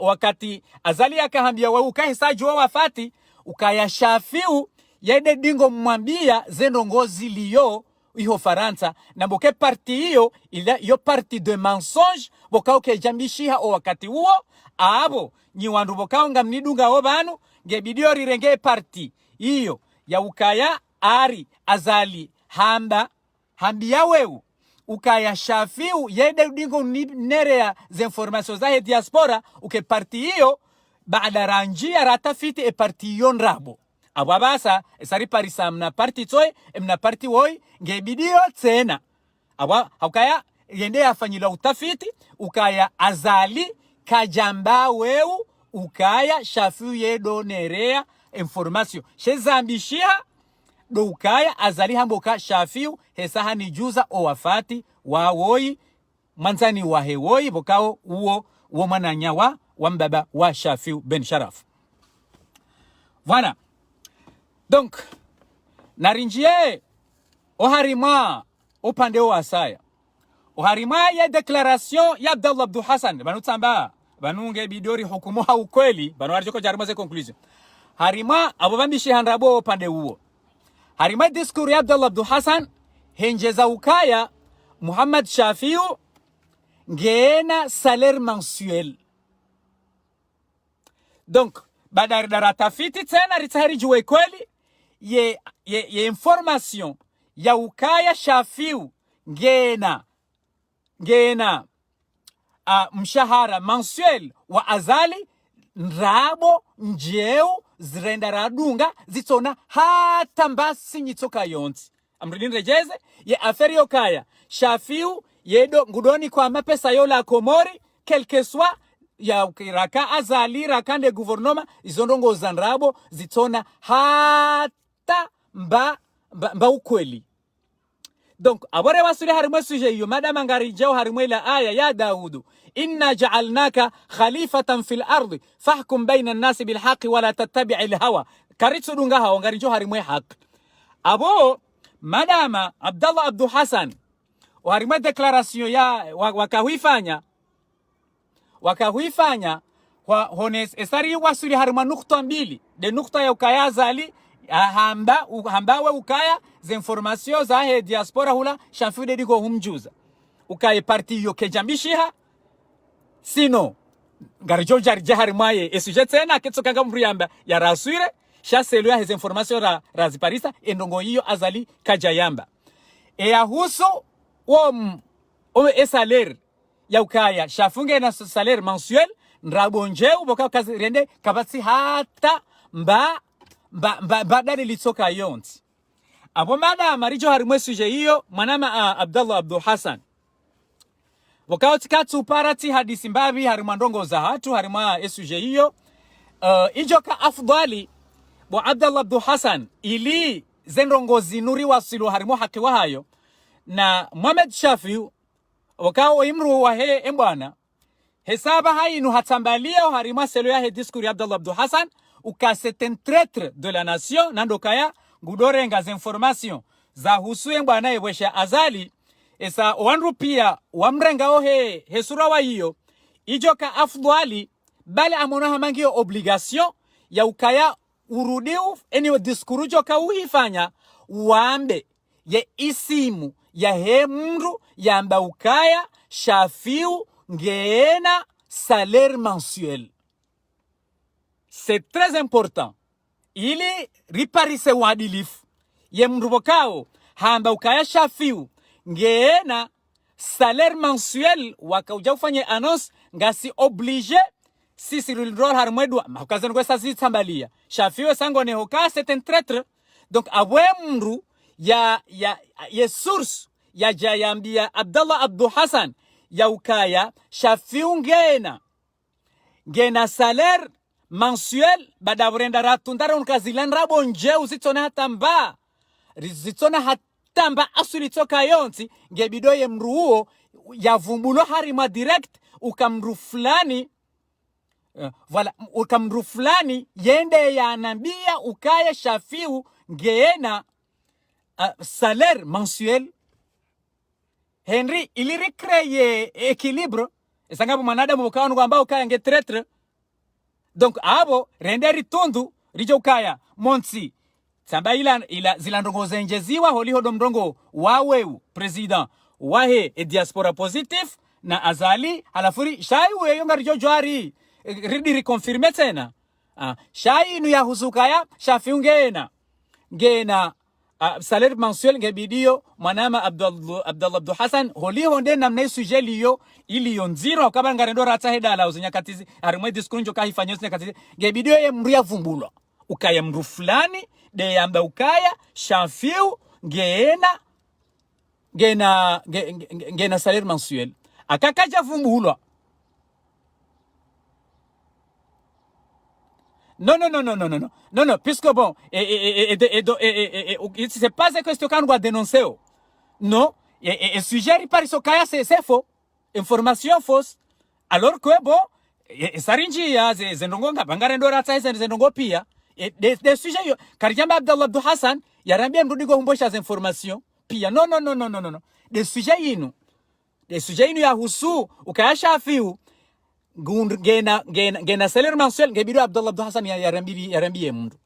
wakati azali akahambia we ukaya sajwa wafati ukaya Shafiu yede dingo mwambia zenongozi liyo iho Faransa na boke parti hiyo yo parti de mensonge bokao ke jambishiha o wakati huo abo nyi wandu bokao ngamnidunga obanu ngebidio rirenge parti hiyo ya ukaya ari azali hambia wewe ukaya Shafiu yede dingo nerea za information za diaspora uke parti hiyo baada ranjia ratafiti e parti yon rabo ababasa esari parisa mna parti toy mna parti woy ngebidio tena aba ukaya yende afanyila utafiti ukaya azali kajamba weu ukaya Shafiu yedo nerea information shezambishia do ukaya azali hamboka Shafiu hesaha ni juza o wafati wa woyi manzani wa hewoyi bokao uo mananyawa wa mbaba wa Shafiu ben Sharaf. Voilà. Donc narinjie oharima upande wa asaya oharima ya declaration ya Abdullah Abdu Hassan banutamba banunge bidori hukumu ha ukweli banu arjoko jarmaze conclusion harima abobambishi handrabo upande huo harima diskuru ya Abdullah Abdu Hassan henjeza ukaya Muhammad Shafiu ngena salaire mensuel. Donc badari daratafiti tena ritahari juwe kweli ye information ya ukaya Shafiu ngena mshahara mensuel wa azali nrabo njeu zirenda radunga zitona hata mbasi nyitoka yonti amridini rejeze ye aferi yokaya Shafiu yedo ngudoni kwa mapesa yola komori quelque soit ya raka azali rakande guvernoma izondongo zanrabo zitona hata mba ukweli. Donc abore wasuri harimwe suje iyo madama ngari jao harimwe la aya ya Daudu inna ja'alnaka khalifatan fil ardi fahkum bayna an-nasi bil haqqi wa la tattabi'il hawa karitsu dunga hawa ngari jao harimwe haq abo madama Abdullah Abdu Hassan harimwe declaration ya wakahuifanya hones esari wasuri harima nukta mbili de nukta ya ukaya zali hambawe ukaya za information za he diaspora hula Shafiu de digo humjuza ukaya parti yo kejambishiha sino ngarijo jarija harimaye esuje tena ketsoka ngamriyamba ya rasure shaselo ya he information raziparisa endongo hiyo azali kajayamba ya huso salaire ya ukaya Shafunge na salaire mensuel nrabonje uboka kazi rende kabasi hata badali litsoka yonti abo mada marijo harimwe suje hiyo mwanama Abdullah Abdu Hassan wakao tikatu parati hadisi mbavi harimandongo za hatu harima esuje hiyo ijoka afdali bo Abdallah Abdu Hassan ili zenrongozi nuri wasilu harimo haki wa hayo na Mohamed Shafiu wakao imru wa he embwana hesaba hainu hatambalia harimo selo ya he diskuri Abdallah Abdu Hassan uka c'est un traître de la nation nandokaya ngudorenga za information za husu embwana yebwesha azali esa wanru pia wamrenga ohe hesura wa hiyo ijoka afdwali bali amona hamangio obligation ya ukaya urudiu eni diskuru joka uhifanya uambe ye isimu ya hemru ya amba ukaya Shafiu ngeena salaire mensuel. C'est très important. Ili riparise wadilifu ye mrubokao hamba ukaya Shafiu ngeena salaire mensuel wakauja ufanye annonce ngasi oblige si rol harmedwa makazana kwa sasi tambalia Shafiu sango ne hoka c'est un traître donc abwemru ya source ya jayambia Abdallah Abdu Hassan ya ukaya Shafiu ngena salaire mensuel badabrenda ratundara unkazilan rabonje uzitona hatamba rizitona hatamba asuli toka yonti ngebidoye mruo yavumbulo harima direct ukamru fulani voilà ukamru fulani yende ya nambia ukaya Shafiu ngeena salaire mensuel Henry ili recreye équilibre esangabu manadamu ukaonu kwamba ukaya nge traître donc abo renderi tundu rijo ukaya monsi samba ila zilandongoza njeziwa holiho domdongo waweu president wahe e diaspora positif na azali halafuri shai weyonga rijo jwari ridi reconfirme tena shai inu ya husukaya Shafiu ngena salaire mensuel ngebidio mwanama Abdallah Abdu Hassan holiho ndena mna sujet liyo ili yonziro akaba ngarendo rata hedala uzinyakatizi arimwe diskunjo kahifanyos nyakatizi ngebidio ye mria vumbulo ukaya mru fulani de yamba ukaya Shafiu ngena salaire mensuel akakaja vumbulo non, puisque bon, c'est pas ce que qu'on doit dénoncer. Non, et sujet par ce cas c'est faux, information fausse. Alors que bon, sarinji ya zenongonga bangarendo rata zenongo pia des sujets karijamba Abdallah Abdu Hassan yarambia mrudigo humbosha information pia non, des sujets inu ya husu ukaya Shafiu ngena salaire mensuel ngebido Abdallah Abdu Hassan yarambie mundu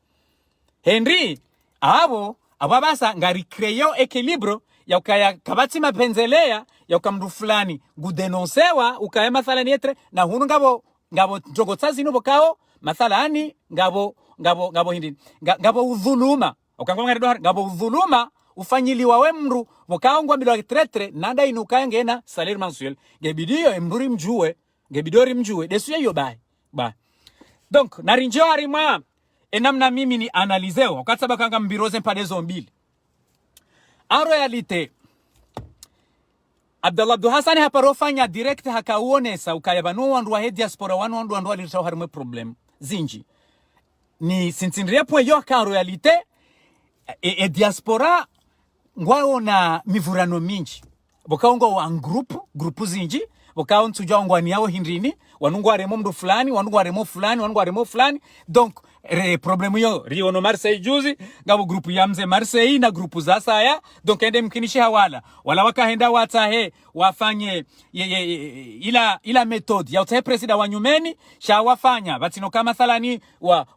Henry abo ababasa ngari creo equilibrio ya ukaya kabati mapenzelea ya ukamdu fulani gudenonsewa ukaya mathalani etre na hunu ngabo njogotsazi nubo kao mathalani ngabo hindi ngabo udhuluma ukangwa ngabo udhuluma ufanyiliwa wemru mukao ngwa tretre nanda inukaya ngena salaire mensuel ngebidio emruri mjue ngebidori mjue desu yo bai donc narinjo harima enamna mimi ni analyseo wakati sabakanga mbiroze mpadezo mbili en réalité Abdallah Abdu Hassan haparofanya direct hakauonesa ukayabanu wandu wa diaspora wandu alirishao harimwe problem zinji ni sintinria po yo ka en réalité e diaspora ngwao na mivurano mingi bokaongo wa group zinji wakao ntujwa ngwani yao hindrini wanungu aremo mdu fulani wanungu aremo fulani donc problemu yo riono Marseille juzi ngabo grupu ya mze Marseille na grupu za saya donc ende mkinishi hawala wala wakahenda watahe wafanye ila method ya utahe presida wa nyumeni sha wafanya batino kama thalani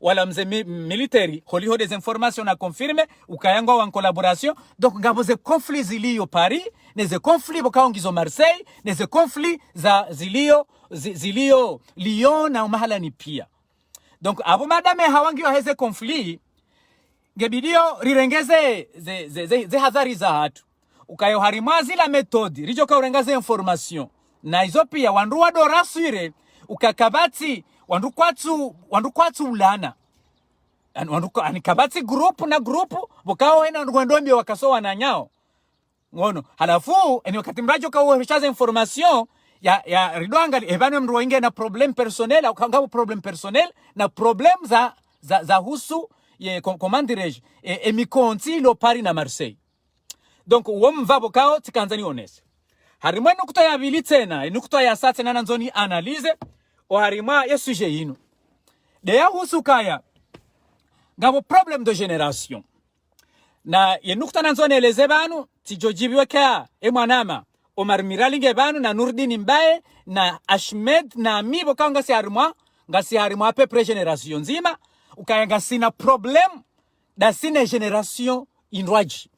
wala mze military holiho des informations na confirme ukayangwa wa collaboration donc ngabo ze conflits ziliyo Paris neze conflits bokaongizo Marseille neze conflits za zilio Lyon na mahala ni pia donc abo madame hawangi wa heze conflit ngebidio rirengeze ze hadhari za hatu ukayo harimazi la metodi rijo ka urengeze information na hizo pia wandu wado rasire ukakabati wandu kwatu ulana wandu anikabati group na group bokao ena ngondombe wakasowa na nyao ngono halafu eni wakati mrajo ka uhechaza information ya ridwangali ebane mru wenge na problem personnel au kangabo problem personnel na problem za husu comment dirais-je emikonti lo Paris na Marseille. Donc womva bokao tikanzani honest harimwe nukuta ya bili tena nukuta ya sate na nanzoni analyse o harima ya sujet yinu de ya husukaya ngabo problème de génération na ye nukuta nanzoni eleze banu tijojibiwe ka mwanama Omar Miralinge banu na Nurdin Mbaye na Ahmed na Amibo ka ngasi harimwa à peu près génération nzima ukaya ngasina problème da sine génération inwaji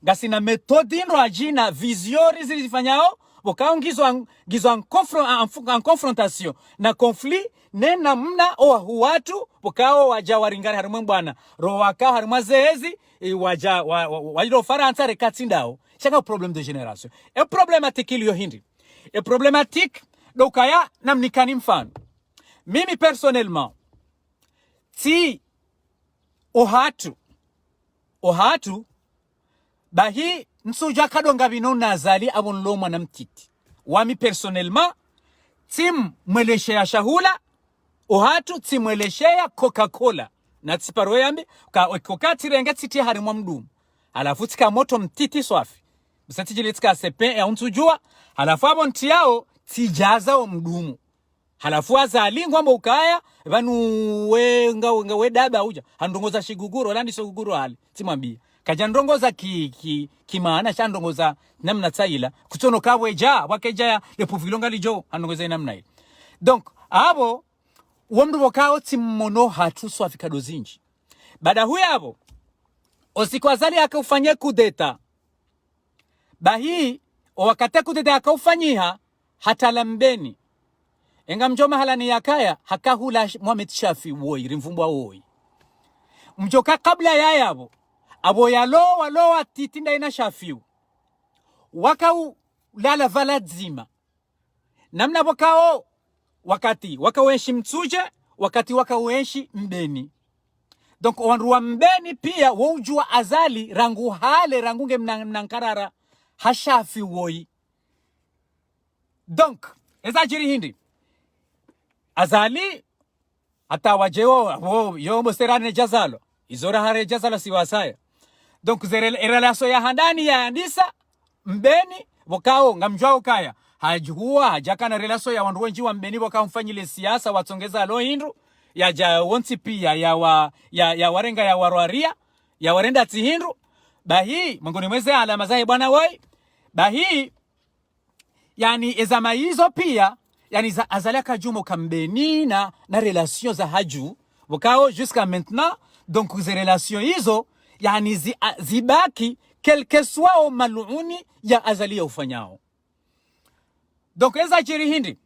ngasina méthode inwaji na vision zilifanyao bokaongizwa en confrontation na conflit nena mna o watu bokao waja waringari harimwe bwana ro waka harimwe zezi waja wajiro faransa rekatsindao chaka problème de génération et problématique iliyo hindi et problématique dokaya namnikani mfano mimi personnellement si ohatu bahi nsuja kadonga bino nazali abon loma na mtiti wami personnellement tim mweleshea shahula ohatu timweleshea Coca-Cola na tsiparo yambi ka tirenge titi harimwa mdumu alafu tika moto mtiti swafi bisati jilitika sepen ya untujua alafu abon tiao tijaza o mdumu halafu azali ngwamba ukaya banu we daba uja handongoza shiguguru landi shiguguru hali timwambia kaja ndongoza ki maana cha ndongoza namna tsaila kutono kabwe ja wakeja le puvilonga lijo handongoza namna ile donc abo womdu bokao timono hatu swafika dozinji baada huyo abo osikwazali akaufanyia kudeta bahi wakati kudeta akaufanyiha hata lambeni enga mjoma halani yakaya hakahula Mohamed Shafi woi rimvumbwa woi mjoka kabla yayabo abo walo titinda ina Shafiu wakau lala valadzima namna bokao wakati wakawenshi mtsuje wakati wakawenshi mbeni donc wanruwa mbeni pia wujua azali rangu hale rangunge mnankarara hashafi woi donc ezajiri hindi azali hata wajeo yo serane jazalo izora hare jazalo siwasaya donc relation ya handani ya andisa mbeni bokao ngamjwao kaya hajua hajaka na relation ya wandu wenji wa mbeni bokao mfanyile siasa watsongeza lo hindu ya ja wonti pia ya warenga ya warwaria ya warenda tihindu bahi mongoni mweze alama zae bwana woi bahi yani ezama hizo pia yani za azalaka jumo kambeni na relation za haju bokao jusqu'à maintenant donc ces relations hizo yani zibaki quel que soit au maluni ya azali ya ufanyao donc eza jiri hindi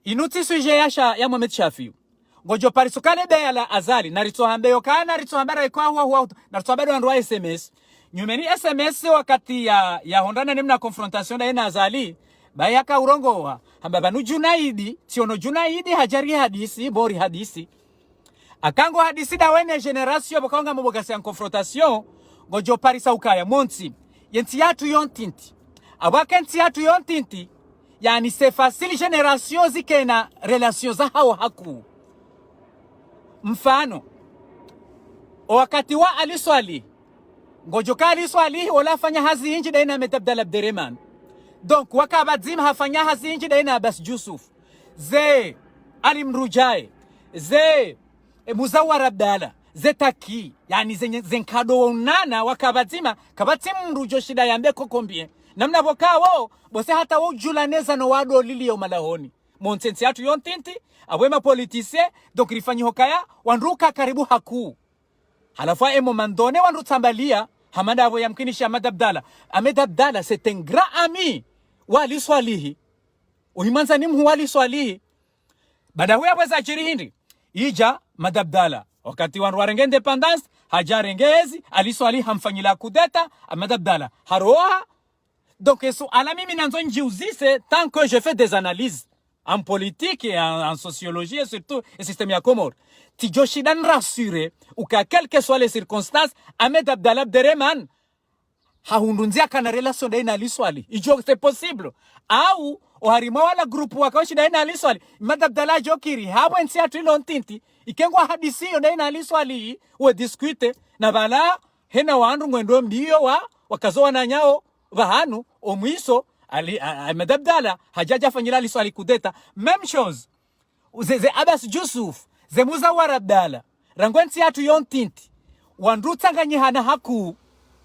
inuti suje ya Mohamed Shafi ngojo parisukale be ya la azali na ritohambe yokana ritohambara kwa huwa na ritohambe ndo SMS nyumeni SMS wakati ya hondana nimna confrontation na ina azali bayaka urongowa hamba banu Junaidi tiono Junaidi hajari hadisi bori hadisi akango hadisi da wene generation bokonga mubogasi en confrontation ngojo parisa ukaya monti yenti yatu yontinti abakenti yatu yontinti yani c'est facile generation zikena relation za hao haku mfano wakati wa aliswali ngojo kali swali wala fanya hazi inji daina Abdel Abderrahman donc wakabadzim hafanya hazi inji daina Abbas Yusuf ze Ali Mrujai ze Muzawar Abdalla ze Taki yani zenkado unana wakabadzima kabatim mrujo shida yambe kokombie namna bokao bose hata wojulaneza no wado lilio malahoni monsensi atu yontinti awema politicien donc rifanyi hokaya wanruka karibu haku halafu emo mandone wanrutambalia hamada abo yamkinisha Ahmed Abdalla c'est un grand ami wali swalihi uhimanza nimhu wali swalihi baada huya bweza chiri hindi ija Ahmed Abdalla wakati wanruarenge independence hajarengezi aliswali hamfanyila kudeta Ahmed Abdalla haroha donc eso ala mimi nanzo njiuzise tant que je fais des analyses en politique et en sociologie et surtout et système ya Comore tijoshidan rassuré ou que quelles que soient les circonstances Ahmed Abdalla Abderrahman haundunzia kana relation daina aliswali ijo c'est possible au oharima wala groupe wakaoshi daina aliswali Ahmed Abdalla jokiri habo nsia tuilo ntinti ikengwa hadisi yo na aliswali we discute na bala hena wandu ngwendo mbio wakazoa na nyao bahanu omwiso Ahmed hajaja fanyila aliswali kudeta même chose ze Abbas Jusuf ze Muzawar Abdallah rangwensi hatu yontinti wandu tanganyihana haku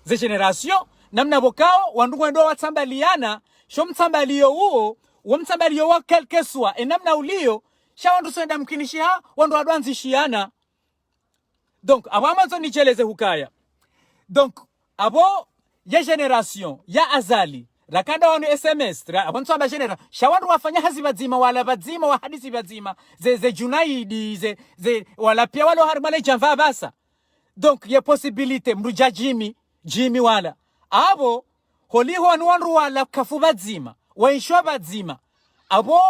ze generation namna bokao wandu ngwendo watsambaliana sho mtsambalio huo mtsambalio wa kelkeswa enamna ulio sha wandu swenda mkinishia wandu adwanzishiana. Donc abamazo nicheleze hukaya. Donc abo ya generation ya azali rakanda wanu SMS abantu aba genera shawandu wafanya hazi bazima wala bazima wa hadisi bazima ze Junaidi ze wala pia walo harmale janva basa. Donc ye possibilité mruja Jimmy wala abo holiho wandu wala kafu bazima waisho bazima abo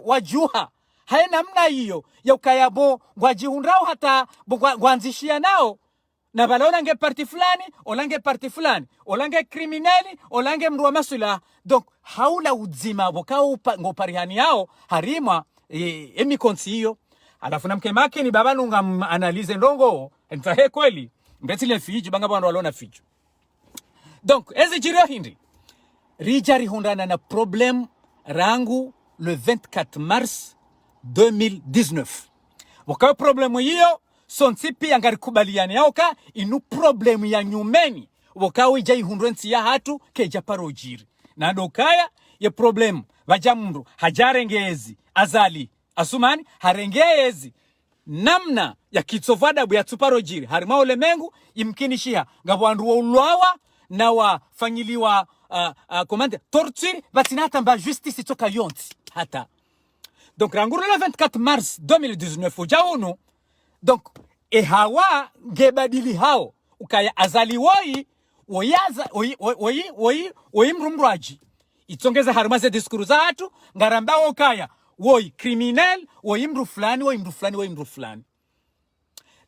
wajuha hai namna hiyo ya ukayabo ngwajihundrao hata ngwanzishia nao na bala olange parti fulani olange parti fulani olange kriminali olange mru wa masula. Donc haula uzima bokao ngoparihani yao harima emikonsi hiyo alafu na mkemake ni baba nunga analize ndongo ntahe kweli mbetile fiju banga bwana walona fiju. Donc ezi jirio hindi rijari hundana na problem rangu le 24 mars 2019 wakao problemu hiyo sonsipi yangari kubaliani yauka inu problemu ya nyumeni wakao ijai hundwensi ya hatu keja parojiri na ndokaya ye problemu vajamundu hajarengezi azali asumani harengezi namna ya kitsovada bu ya tuparojiri harima ulemengu imkinishia ngabwandu wa ulwawa na wafanyiliwa komande torture batinata mba justice toka yonti hata. Donc ranguru le 24 mars 2019 ujaunu donc hawa gebadili hao ukaya azali woyaza mrumraji itongeza harumaze diskuru za hatu ngaramba ukaya criminal mru fulani.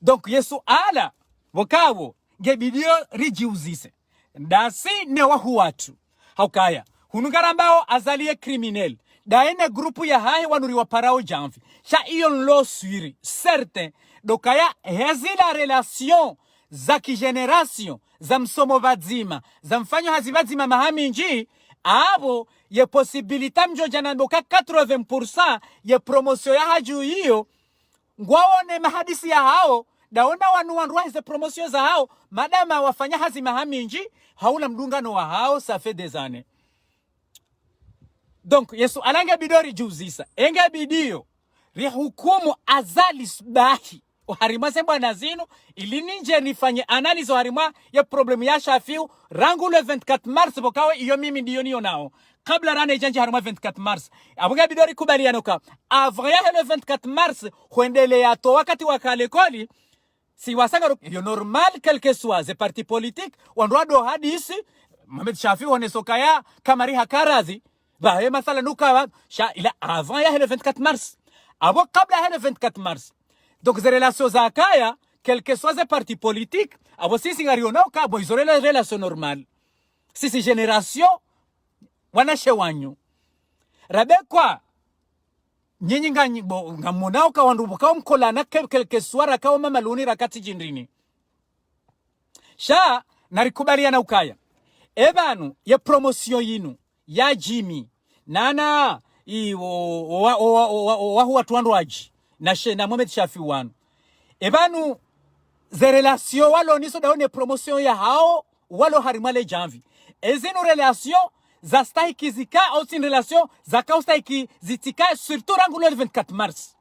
Donc yesu ala wakawo gebidio rijiuzise ndasi ne wahu watu haukaya hunungarambao azalie criminel daene grupu ya hae wanuri waparao janvi sha iyo nlo suiri certain dokaya hezila relation za kigeneration za msomo vadzima za mfanyo hazivadzima mahami nji abo ye posibilita mjoja namboka 80% ye promosio ya haju hiyo ngwaone mahadisi ya hao daona wanu hize promosio za hao madama wafanya hazi mahami nji haula mdungano wa hao ça fait des années. Donc yesu alange bidori juzisa enge bidio rihukumu azali sbahi uharima semba nazino ili ninje nifanye analizo harima ya problemu ya shafiu rangu le 24 mars bokawe iyo mimi ndiyo niyo nao kabla rane janji harima 24 mars abuga bidori kubali yanoka avaya le 24 mars huendele ya to wakati wakale koli si wasanga yo normal quelque soit ze parti politique wandoado hadisi Mohamed Shafi wonesokaya kamari hakarazi bae masala nuka sha ila avant ya le 24 mars abo kabla ya le 24 mars. Donc les relations zakaya quelque soit ze parti politique abo sisi ngariona ka bo izole les relations normales sisi generation wanashe wanyu rabe kwa nyinyi ngamunao ka wandu bukao mkolana quelque soit rakao mama luni rakati jindrini sha narikubaliana ukaya ebanu ya promotion yinu ya Jimmy nana wahu watu wanduaji na Mohamed Shafi wanu ebanu ze relation walo niso daone promotion ya hao walo harimale janvi ezinu relation za stahiki zika au sin relation za kaustahiki zitika surtout rangu le 24 mars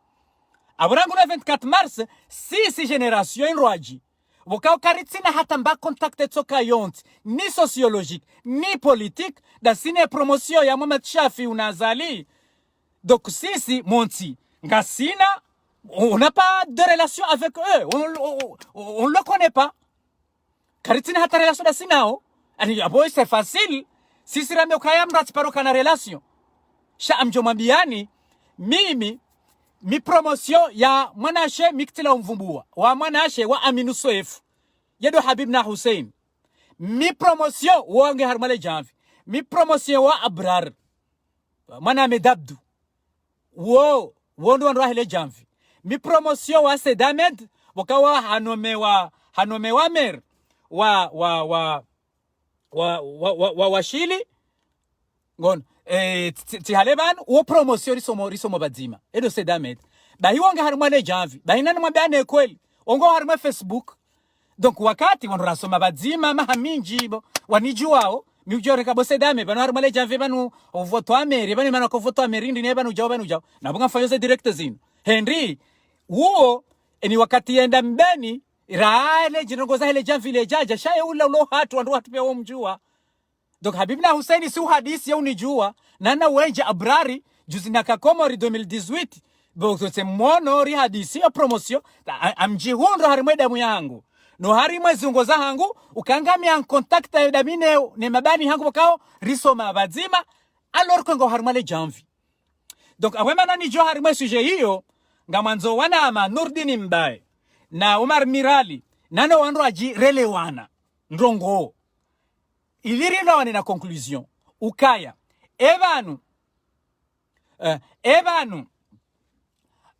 abrangu le 24 mars si generation inroaji wakao karitsina hata mba contacte toka yont ni sociologique ni politique da sine promotion ya Mohamed Shafi unazali. Donc si monti ngasina on n'a pas de relation avec eux, on le connaît pas karitsina hata relation da sinao ani abo c'est facile sisi rambe ukaya mrati paroka na relation sha amjomambiani mimi mi promotion ya mwanashe miktila mvumbua wa mwanashe wa Aminu Soef yedo Habibna Hussein mi promotion wange harmale janvi mi promotion wa Abrar mwana Medabdu wo wondo ndo hele janvi mi promotion wa Sedamed wakawa hanomewa mer wa washili ngon ti haleban wo promotion risomo bazima edo Sedamed bahiwonga harimo ne janvi bahina mwabane kweli ongo harimo Facebook. Donc wakati wanurasoma bazima mahaminji bo wanijuao miujore kabo Sedame bano harimo le janvi banu voto ameri banu manako voto amerindi ne banu jao nabunga mfanyoze direct zino Henry uo eni wakati yenda mbeni raale jinongoza hele janvi le jaja shaye ula ulo watu pia wamjua. Donc Habibna Hussein si hadisi ya unijua nana wenje abrari juzi na kakomori 2018 bo se mono ri hadisi ya promotion amji hundo harimwe damu yangu no harimwe zungoza hangu ukangamia en contact ya damine ne mabani hangu bakao risoma bazima alors que ngo harimwe janvi. Donc awema nani jo harimwe sujet hiyo ngamanzo wana ama Nurdin Mbaye na Omar Mirali nano wanro aji relewana ndongo ilirilo wane na conclusion ukaya ebanu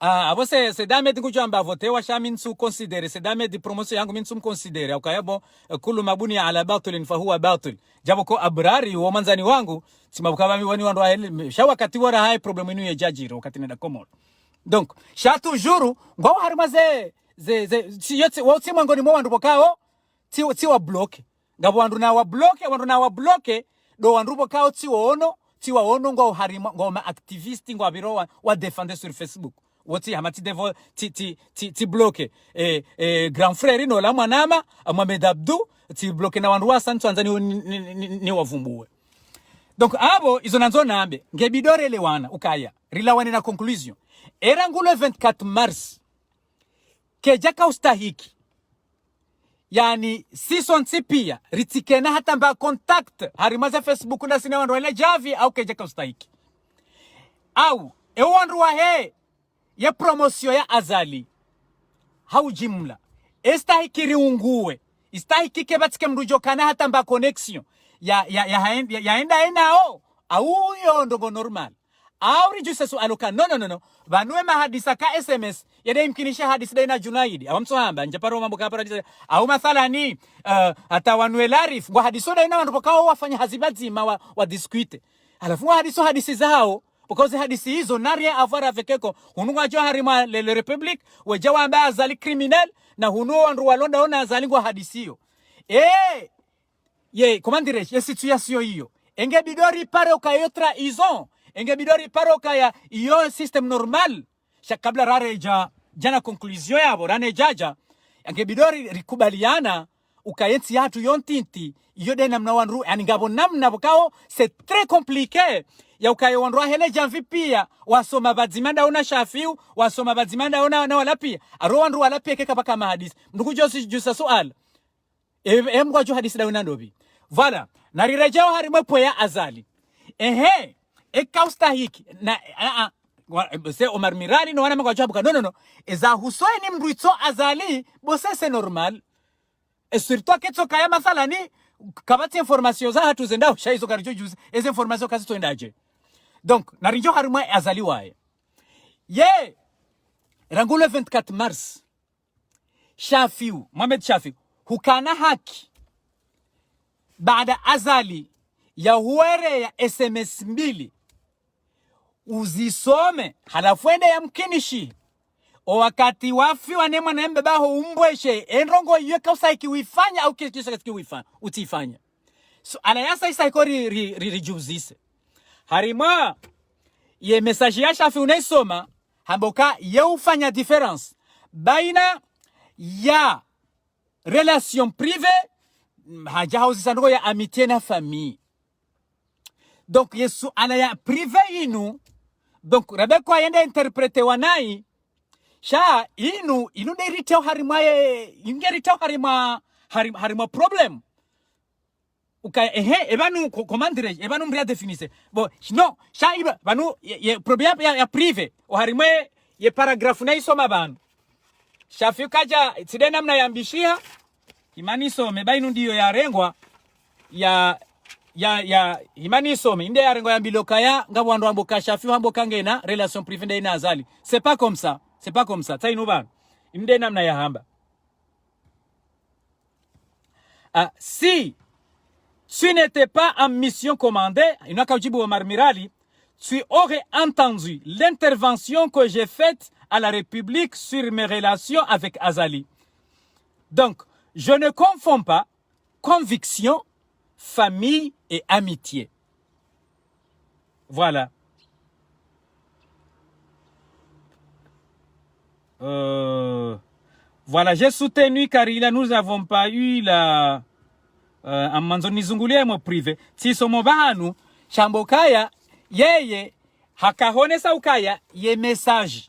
abo se dame ngujamba vote wa shamin su considere se dame di promotion yangu min sum considere ukaya bo kullu mabuni ala batil fa huwa batil jabo ko abrari wa manzani wangu simabukaba mi wani wando shawakati wara hai problem inu ya jajiro wakati nenda komoro. Donc sha toujours ngwa harimaze si yote wote mangoni mwa wandu bokao ti wa block ngabo wandu na wa block do wandu bokao ti waono ngwa harima ngoma activist ngwa biro wa defender sur Facebook wote hamati devo ti bloquer grand frère no la mwanama Mohamed Abdou ti bloquer na wandu wa santu anzani ni wavumbue. Donc abo izo nanzo nambe ngebidore lewana ukaya rilawane na conclusion era ngulo 24 mars kejaka ustahiki yani season pia ritikena hata mba contact harimaza Facebook na sina wandu wale javi au kejaka ustahiki au wandu wa he ya promotion ya azali hau jimla estahiki riungue istahiki kebatike mrujokana hata mba connection ya enda enao au yo ndongo normal au rijuse su aloka no banwe mahadisa ka SMS yade imkinisha hadisi daina Junaidi awamso hamba njaparo mambo ka paradisa au mathalani hata wanwe larif wa hadiso daina wandu pokao wafanya hazibazima wa discuite alafu hadisi zao because hadisi hizo naria avara vekeko hununga jo harima le republic wejawa amba azali criminal na hunu wandu walonda ona azali ngwa hadisi hiyo komandire ye situation hiyo enge bidori pare ukayotra izon enge bidori pare ukaya iyo system normal kabla rare jana conclusion yabo rane jaja enge bidori rikubaliana ukayenti hatu yontinti iyo de namna wanru yani ngabo namna bukao c'est très compliqué ya ukayo wanru hele janvi pia wasoma bazimanda ona shafiu wasoma bazimanda ona na wala pia aro wanru wala pia keka baka mahadisi ndugu josi jusa sual mwa jo hadisi dauna ndobi voilà narirejao harimwepo ya azali ekaustahiki na se Omar Mirali no wana mwa jabuka no eza husoeni mruito azali bose c'est normal et surtout ketso kaya mathalani kabati information za hatu zenda shaizo karijo juzi eze information kazi to endaje. Donc narijo harimwe azali wae rangulo 24 mars Shafiu Mohamed Shafiu hukana haki baada azali ya huere ya SMS 2 uzisome halafu ende ya mkinishi o wakati wafi wanemwa na mbeba ho umbweshe enrongo yeka usaiki wifanya au kisa katiki wifanya utifanya so alayasa isa iko rijuzise harima ye message ya Shafi unaisoma hamboka ye ufanya difference baina ya relation privée haja hausi sanduko ya amitié na famille. Donc yesu anaya privé inu donc Rebecca yende interprete wanai sha inu de ritao harimaye ingeritao harima problem uka ebanu commandere ebanu mbria définisse bon non sha iba banu ye problème ya privé o harimaye ye paragraphe na isoma banu Shafi kaja tidena namna yambishia imaniso mebainu ndiyo ya rengwa ya imaniso inde ya rengwa ya mbiloka ya ngabo wandu amboka Shafi hambo kangena relation privée ndena azali c'est pas comme ça C'est pas comme ça. Taïnouban. Imde namna ya hamba. Si tu n'étais pas en mission commandée, tu aurais entendu l'intervention que j'ai faite à la République sur mes relations avec Azali. Donc, je ne confonds pas conviction, famille et amitié. Voilà. Voilà, j'ai soutenu Karila, nous n'avons pas eu la amanzonizungulie mo privé. Tisomo bahanu, shambokaya, yeye, hakahonesa ukaya, ye message.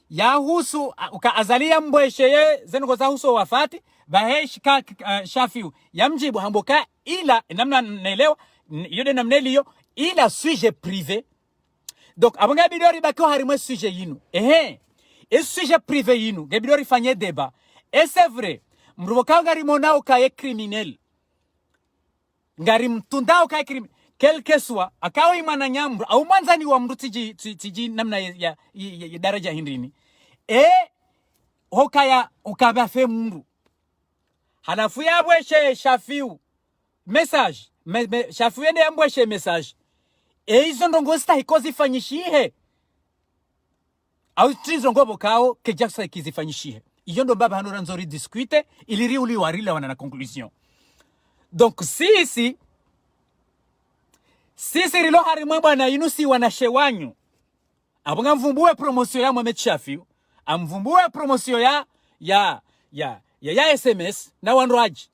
Ya husu, uka azalia mbweshe ye, zenu za husu wafati, baheshi shafiu. Ya mjibu hamboka, ila, namna nelewa, yode namneliyo, ila sujet privé. Donc, abonga bidori bakyo harimwe sujet yinu. Et sujet privé yinu, gebidori fanye débat. Et c'est vrai, mruboka ngari mona ukaye criminel. Ngari mtunda ukaye criminel. Quel que soit, akawa imana nyambru, au manzani wa mru tiji namna ya daraja hindrini. Hokaya ukabafe mru. Halafu ya bweshe shafiu. Message. Shafiu ende ya mbweshe message. Hizo ndongo sita hikozi fanyishihe. Au tizo ngobo kao kejaksa kizifanyishihe. Iyo ndo baba hanura nzori discute iliri uli warila wana na conclusion. Donc sisi rilo harimwe bwana inusi wanashewanyu. Abunga mvumbue promotion ya Mohamed Shafiu, amvumbue promotion ya SMS na wanroaji.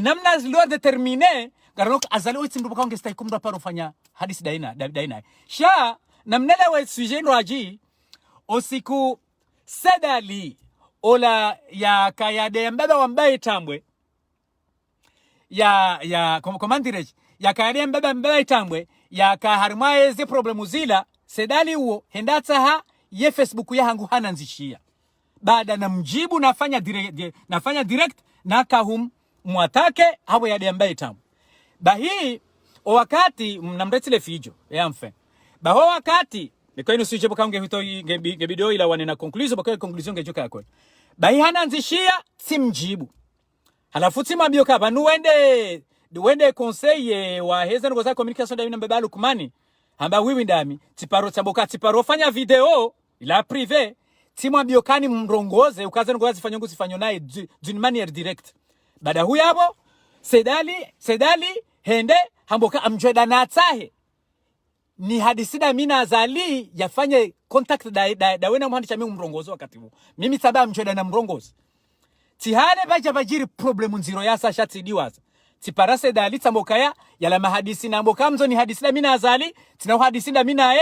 Namna zilo determine garonok azali uitindu bukaonge stai kumda paro fanya hadis daina. Sha namnele we sujet nroaji osiku sedali ola ya kayade mbeba wambaye tambwe ya komandireji ya kayade mbeba tambwe ya kaharmaye zi problemu zila sedali uo hendata ha ye Facebook ya hangu hana nzishia baada na mjibu nafanya direct na kahum mwatake hapo ya dembaye tambwe bahi o wakati mnamretile fijo ya mfe baho wakati niko ino suje bukange hito video ila wane na conclusion bako conclusion ngejoka yako bahi hana nzishia si mjibu halafu timambio kaba nuwende conseil wa heza ngoza communication da mbeba Lukmani hamba wiwi ndami tiparo fanya video ila privé timambio kani mrongoze ukaza ngoza zifanyo naye d'une manière directe baada huyu hapo sedali hende hamboka amjweda na atahe ni hadisida mina azali yafanye contact da wena mhandisha mimi mrongozo wakati huo mimi saba mjweda na mrongozo tihale baja bajiri problemu nziro yasa shati diwaza tiparase dali tambokaya yala mahadisi na mboka mzo ni hadisi da mina azali tina hadisi da mina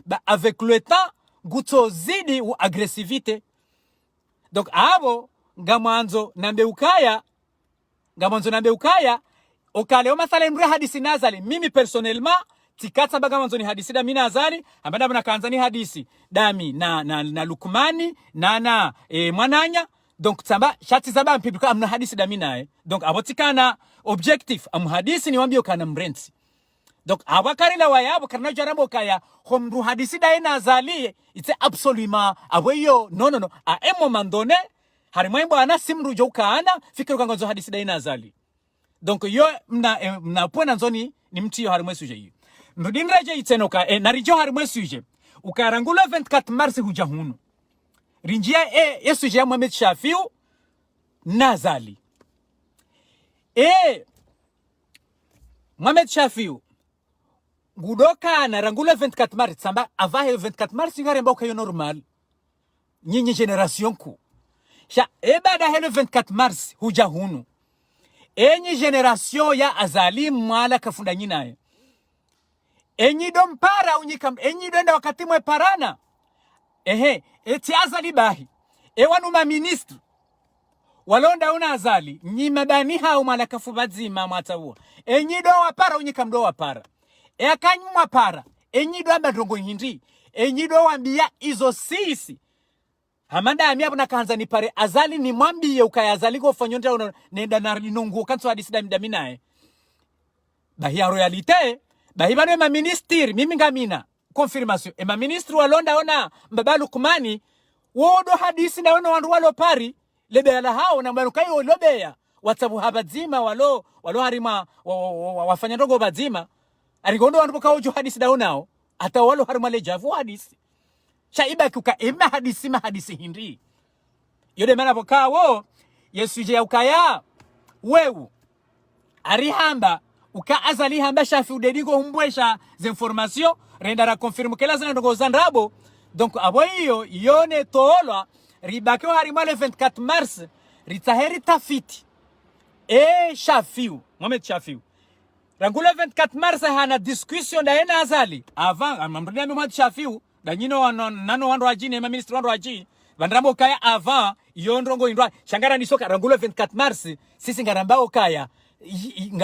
ba avec le temps guto zidi u agressivité donc abo ngamanzo nambe ukaya okale o masala imre hadisi nazali mimi personnellement tikata baga manzo ni hadisi da mina azali ambanda bana kanzani hadisi dami na Lukmani na mwananya donc tamba shati zaba mpibika amna hadisi da mina donc abotikana objectif am hadisi ni wambio kana mrensi donc abakari la wayabo karna jarambo kaya homru hadisi da ina azali it's absolument aweyo no a un moment donné harimwembo ana simru jokana fikiro kangozo hadisi da ina azali donc yo mna pona nzoni ni mtiyo harimwe suje hiyo ndinraje itenoka narijo harimwe suje ukarangula 24 mars huja hunu rinjia suje ya Mohamed Shafiu nazali Mohamed Shafiu gudoka na rangula 24 mars samba avahe 24 mars ngare mboka yo normal nyinyi generation ku sha baada hele 24 mars huja hunu enyi generation ya azali mwala kafunda nyinaye enyi dompara unyikam enyi denda wakati mwe parana eti azali bahi wanuma ministre walonda una azali nyima bani hao mwala kafubazima mwataua enyi do wapara unyikam do wapara akanyumwa para enyi do ambadrongo hindi enyi do wambia izo sisi hamanda amia buna kanza ni pare azali ni mwambiye ukayazali go fanyonda nenda na rinongo kanso hadisi daminae bahi ya royalite bahi bano ma ministre mimi ngamina confirmation ma ministre walonda ona mbaba Lukmani wodo hadisi na wandu walo pari lebe ala hao na manukayo lobeya watabu habadzima walo harima wafanya ndogo badzima arigondo wandu bakao jo hadisi da nao hata walo harima lejavu hadisi shaiba kuka ema hadisi hindi yode mana bokawo Yesu je ukaya wewu arihamba uka azali hamba shafi udedigo humbwesha ze information renda ra confirme kela zana ndogo zandrabo donc aboyo yone tolwa ribake harima le 24 mars ritaheri tafiti shafiu Mohamed Shafiu rangule 24 mars hana discussion da ena azali avant amambrina Mohamed Shafiu da nyino nano wando ajini ma ministre wando aji bandrambo kaya avant yondrongo indwa shangara ni soka rangule 24 mars sisi ngarambao kaya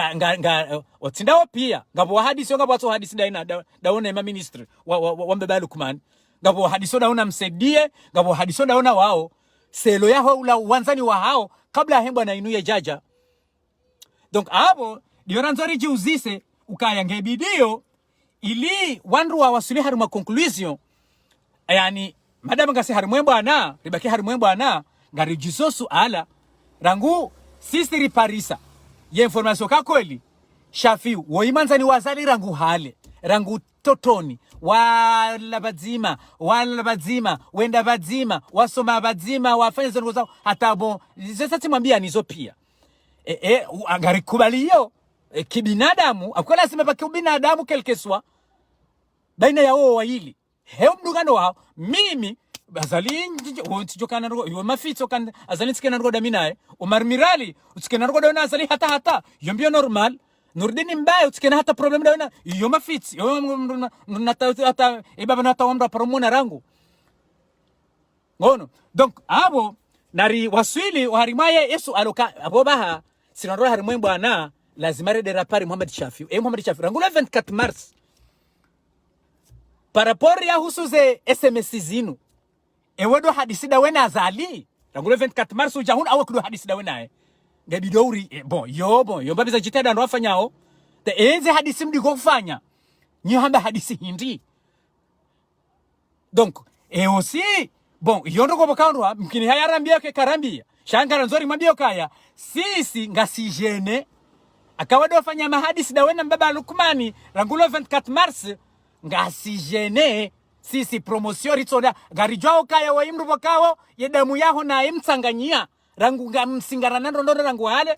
nga otindao pia ngabo hadisi ngabo watu hadisi daona ma ministre wa mbeba Lukman ngabo hadisi daona msedie ngabo hadisi daona wao selo yaho ula wanzani wa hao kabla hembo na inuye jaja donc abo dioranzori jiuzise ukaya ngebidio ili wandu wa wasuli haruma conclusion yani madama ngasi harimwembo ana ribaki harimwembo ana ngari jisosu ala rangu sisteri parisa ye information ka kweli Shafiu woimanzani wazali rangu hale rangu totoni wala badzima wenda badzima wasoma badzima wafanya zongo zao hatabo zesati mwambia nizo pia ngari kubaliyo kibinadamu akola sema pa kibinadamu kelkeswa baina ya wao wawili he mdugano wao mimi bazali wonchokana ro yo mafito kan azali tsikena ro da minae Omar Mirali utsikena ro da na azali hata yombio normal Nurdini mbaya utsikena hata problem da na yo mafiti yo hata ibaba na tawamra promona rangu ngono donc abo nari waswili waharimaye Yesu aloka abobaha sinaro harimwembo ana lazima rede rapari Mohamed Shafiu Mohamed Shafiu rangula 24 mars par rapport ya husuze SMS zinu wedo hadisi da wena azali rangula 24 mars ujahun awe kudo hadisi da wena ngabidouri bon babiza jitenda ndo afanyao te enze hadisi mdigo kufanya nyo hamba hadisi hindi donc aussi bon yondo ko bakandwa mkini hayarambia ke karambia shangara nzori mwambia kaya sisi ngasijene akawado afanya mahadisi da wena mbaba Lukmani rangulo 24 mars ngasijene sisi promotion ritsoda garijao kaya wa imru bakawo yedamu yaho na imtsanganyia rangu ngamsingarana ndo rangu hale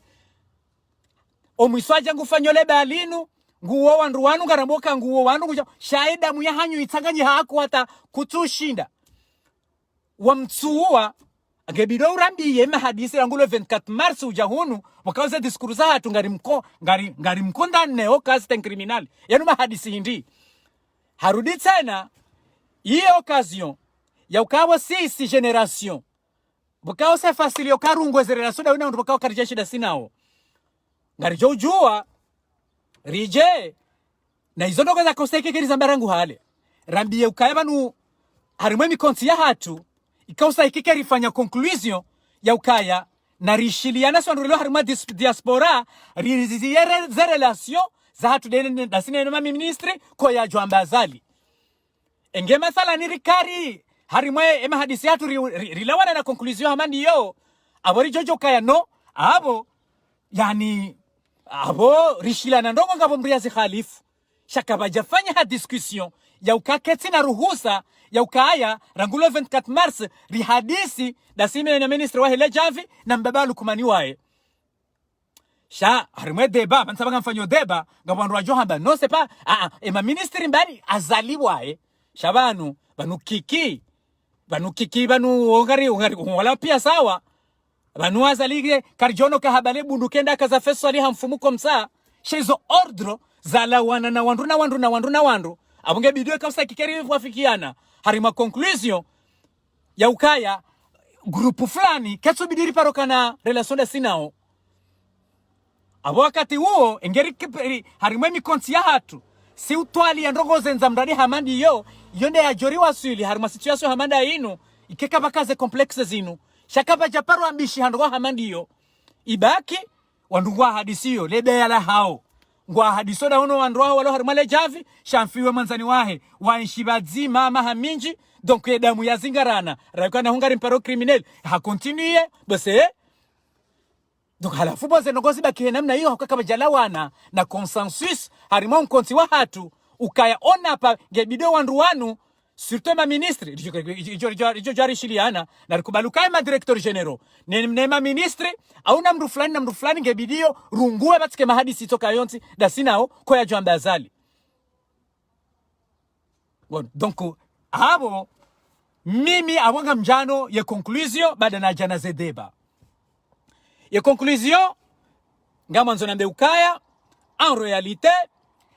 omwiswaje ngufanyole balinu nguwo wandu wanu ngaramboka nguwo wanu kuja shaida mu yahanyu itsanganyi hako hata kutushinda wamtsuwa agebido urambi yema hadisi rangulo 24 mars ujahunu wakauza diskuru za hatu ngari mkonda neo kazi ten criminal yanu mahadisi hindi harudi tena hii occasion ya ukawa sisi generation bukao se facilio karungwe relation da una bukao karijeshi da sinao ngari jojua rije na izo ndogo za kosteke kiri zambarangu hale rambiye ukaya nu harimwe mikonti ya hatu ikausa ikikeri fanya conclusion ya ukaya na rishiliana sondrelo harimwa diaspora riziere za relation za hatu dene da sinema ministre ko ya jwambazali enge masala ni rikari harimwe ema hadisi hatu rilawana na conclusion hamandi yo abori jojo kaya no abo yani abo rishilana ndongo ngabo mbriazi khalifu shakabaja fanya ha discussion ya ukaketi na ruhusa ya ukaya rangulo 24 mars rihadisi da sime na ministre wa hele javi na mbaba Lukmani wae sha harimwe deba bansaba ngamfanyo deba ngabo ndo ajohamba no c'est pas ema ministre mbali azali wae shabanu banu kiki banu ongari wala pia sawa banu azalige karjono ka habale bundukenda kaza feso ali hamfumuko msa shezo ordro zala wana na wandu abunge bidwe kausa kikeri wafikiana harima conclusion ya ukaya grupu fulani ketso bidiri parokana relation da sinao abo wakati huo engeri harima mikonti ya hatu si utwali ya ndongo zenza mradi hamandi yo yonde ya jori wasili harima situation hamanda inu ikeka bakaze complexe zinu shakaba japaro ambishi handwa hamandi yo ibaki wandungwa hadisi yo lebe yala hao ngwa hadisoda hono wandwa walo harmale javi shamfiwe manzani wahe wanshibazi mama haminji donc damu ya zingarana raikana hungari mparo criminel ha continue bose donc halafu boze nogozi bakihe namna hiyo hakaka jalawana na consensus harimo mkonti wa hatu ukaya ona pa gebido wanduwanu surtout ma ministre ijo jari shiliana na rikubalukai ma directeur general ne ma ministre au na mru fulani ngebidio rungue batike mahadisi toka yonti dasinao ko ya jamba azali bon donc abo mimi awanga mjano ye conclusion bada na jana zedeba ye conclusion ngama nzona mbeukaya en réalité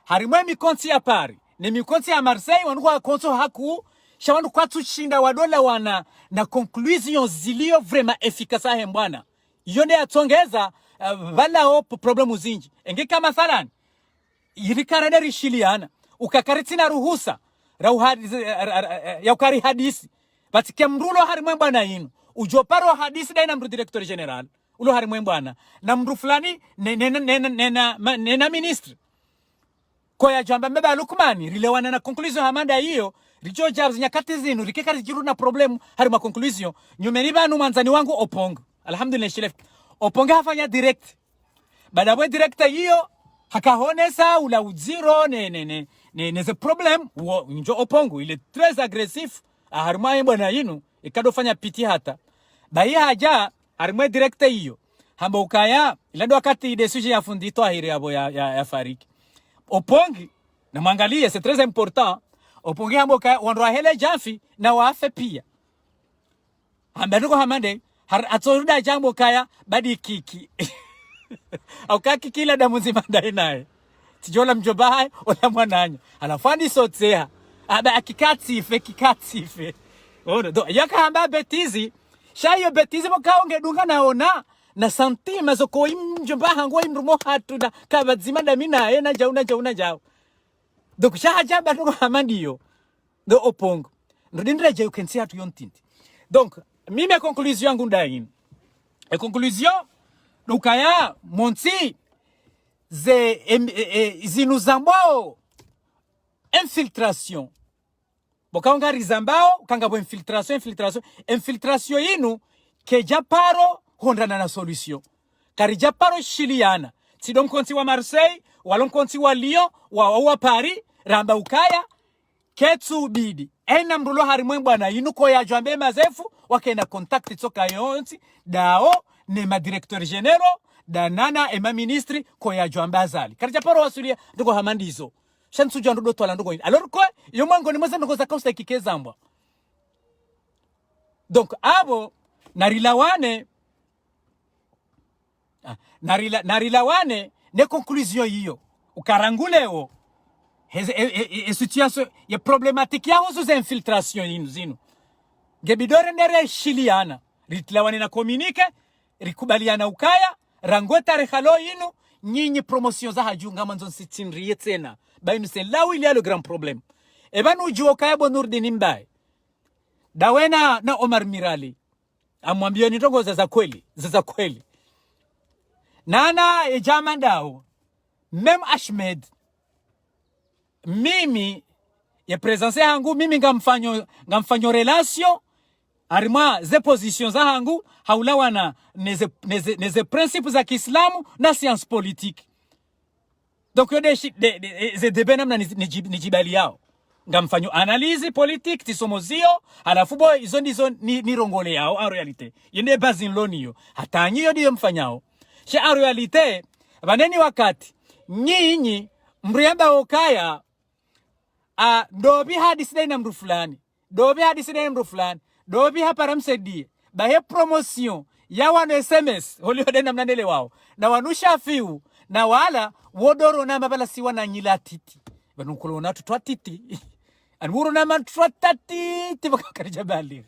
harimwe mikonti ya Paris ne mikonti ya Marseille wanukwa konso haku shawandu kwa tushinda wadola wana na conclusion zilio vraiment efficace hembwana yone atongeza balao problemu zinji enge kama mathalan irikarada rishiliana ukakaritina ruhusa ya ukari hadisi batike mrulo harimwe bwana yinu ujoparo hadisi daina mru directeur general ulo harimwe bwana na mru fulani nena ministre koya jamba mbeba Lukmani rilewana na conclusion hamanda hiyo rijo jabs nyakati zinu rikeka zijiru na problemu harima conclusion nyumeni banu manzani wangu Opong alhamdulillah shilef Opong hafanya direct badabwe director hiyo hakahonesa ula uziro ne the problem njo Opong ile très agressif harima bwana yinu ikado fanya piti hata bayi haja harima director hiyo hamba ukaya ilando wakati decision ya fundito ahiri yabo ya fariki Opongi na mwangalie c'est très important Opongi hamboka wandwa hele jafi na wafe pia hambanduko hamande atoruda jambo kaya badi kiki au kaki kila damu nzima ndai naye tijola mjoba hai ola mwananya alafandi sotea aba kikatife ono do yaka hamba betizi shayo betizi bokaonge dunga naona na santima zoko imjomba hango imrumo hatu na kabazima damina ena jauna jao donc shahaja batu hamandiyo do Opong ndindira je you can see hatu yontinti donc mimi conclusion yangu ndaini e conclusion ukaya monti zinuzambao infiltration bokaonga rizambao kangabo infiltration inu keja paro hondana na solution karija paro shiliana tidom konti wa Marseille walon konti wa Lyon wa Paris ramba ukaya ketsu bidi ena mrulo harimwe bwana yinuko ya jambe mazefu wakenda contact toka yonti dao ne ma directeur general danana ema ministre ko ya jambe azali karija paro wasulia ndiko hamandizo shantu jando do tola ndiko alors ko yo mango ni mose ndiko zakausta kikezambwa donc abo narilawane ne conclusion hiyo ukaranguleo situation ya problematique ya huzo za infiltration zinu gebidore nere shiliana ritlawane na communique rikubaliana ukaya rangota rehalo inu nyinyi promotion za hajunga manzon sitinriye tena bainu c'est là où il y a le grand problème ebanu juo kaya Bonurdin Mbaye dawena na Omar Mirali amwambia nitongo za kweli nana ejamandao mem Ahmed mimi ya presence yangu mimi ngamfanyo relation arima ze position za hangu haulawana neze principes za Kiislamu na science politique donc yo ze debena mna nijibali yao ngamfanyo analyse politique tisomozio alafu bo izo ndizo ni rongole yao en réalité yende bazin loniyo hatanyi yo ndiyo mfanyao she en réalité baneni wakati nyinyi mriamba okaya dobi hadisi dai na mru fulani dobi hapara msedie bahe promotion ya wana SMS holio dai na mnandele wao na wanusha fiu na wala wodoro na mabala siwa na nyila titi banukulo na tutwa titi anburu na man tutwa titi bakakarija bali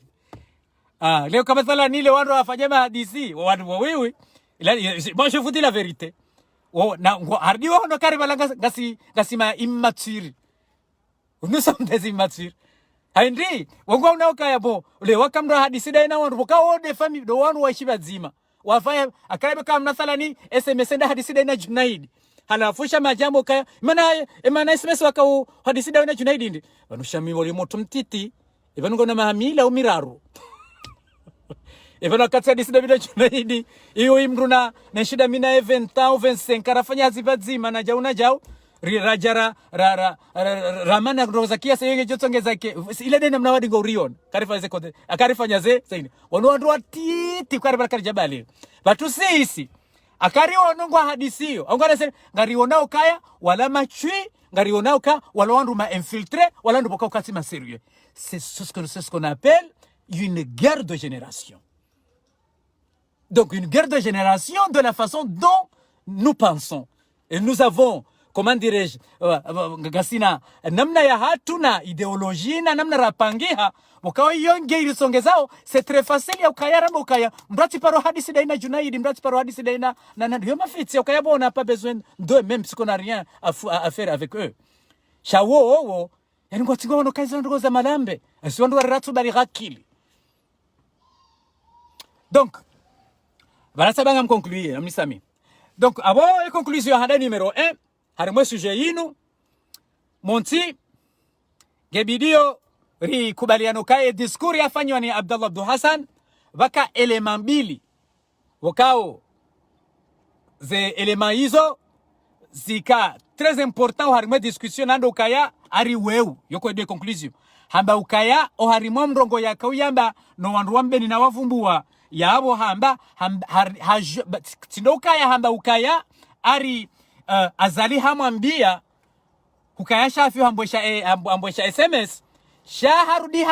leo kama sala nile watu wafanye hadisi watu wawiwi moi je vous dis la vérité na hardi wo no kari balanga gasi ma immature nous sommes des immatures haindi wongo unaokaya bo le wakamra hadisi dai na watu boka de family do wanu waishi bazima wafanya akarabe kama mnasala ni SMS nda hadisi dai na Junaid halafusha majambo kaya imana SMS wakau hadisi dawe na Junaidi ndi banushami wali moto mtiti ivanungo na mahamila umiraru ivana katsa hadisi dawe na Junaidi iyo imruna na shida mina eventa au 25 arafanya zibadzima na jauna jau rajara ramana kutoka kiasi yenge jotongeza ke ile dena mnawadi ngo rion karifanya kote akarifanya ze saini wanu atiti kwa baraka jabali batu sisi akari onongwa hadisio ongana se ngari onao kaya wala machui ngari onao ka wala wandu ma infiltré wala ndu boka ukati ma sérieux c'est ce qu'on appelle une guerre de génération. Donc une guerre de génération de la façon dont nous pensons et nous avons comment dirais-je gasina namna ya hatuna idéologie na namna rapangiha mukao yonge ilisongezao c'est très facile ya ukayara mukaya mbrati paro hadisi daina Junaidi mbrati paro hadisi daina na ndio mafiti ukaya bona pas besoin de même si qu'on n'a rien à faire avec eux shawo yani ngotingo no kaisa ndo za malambe sio ndo ratu bali rakili. Donc voilà ça va me conclure amnisami. Donc avant la conclusion hada numéro 1 harimo sujet yinu monti gebidio ri kubaliano kae diskuri afanywa ni Abdallah Abdul Hassan waka element mbili wakao ze element hizo zika très important harimo discussion nando kaya ari weu yoko de conclusion hamba ukaya o harimo mrongo ya kauyamba no wandu wambeni na wavumbua yabo hamba tinokaya hamba ukaya ari azali hamwambia ukaya shafi ambosha SMS shaharudi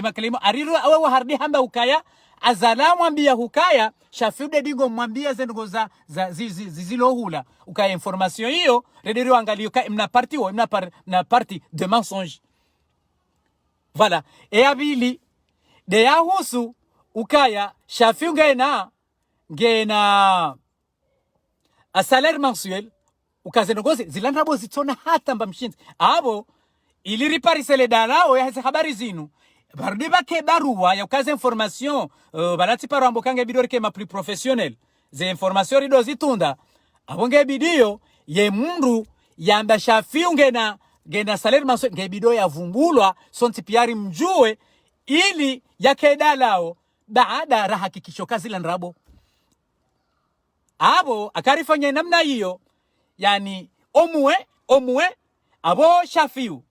makalimo ariru awe hardi hamba ukaya azala mwambia ukaya shafi dingo mwambia zengo za zilohula ukaya information hiyo redero angalio ka mna parti de mensonge. Voilà. Et abili de yahusu ukaya shafi ngena a salaire mensuel ukazenogozi zilandabo zitona hata mbamshinzi abo ili parisele dalao ya habari zinu barudi bake barua ya ukaze information balati paro ambokange bidori ke ma plus professionnel ze information rido zitunda abonge bidio ye mundu yamba shafi ngena salaire mensuel ngebido ya vumbulwa sonti piari mjue ili yake dalao baada rahakikisho kazi landrabo abo akarifanya namna hiyo yani omwe abo shafiu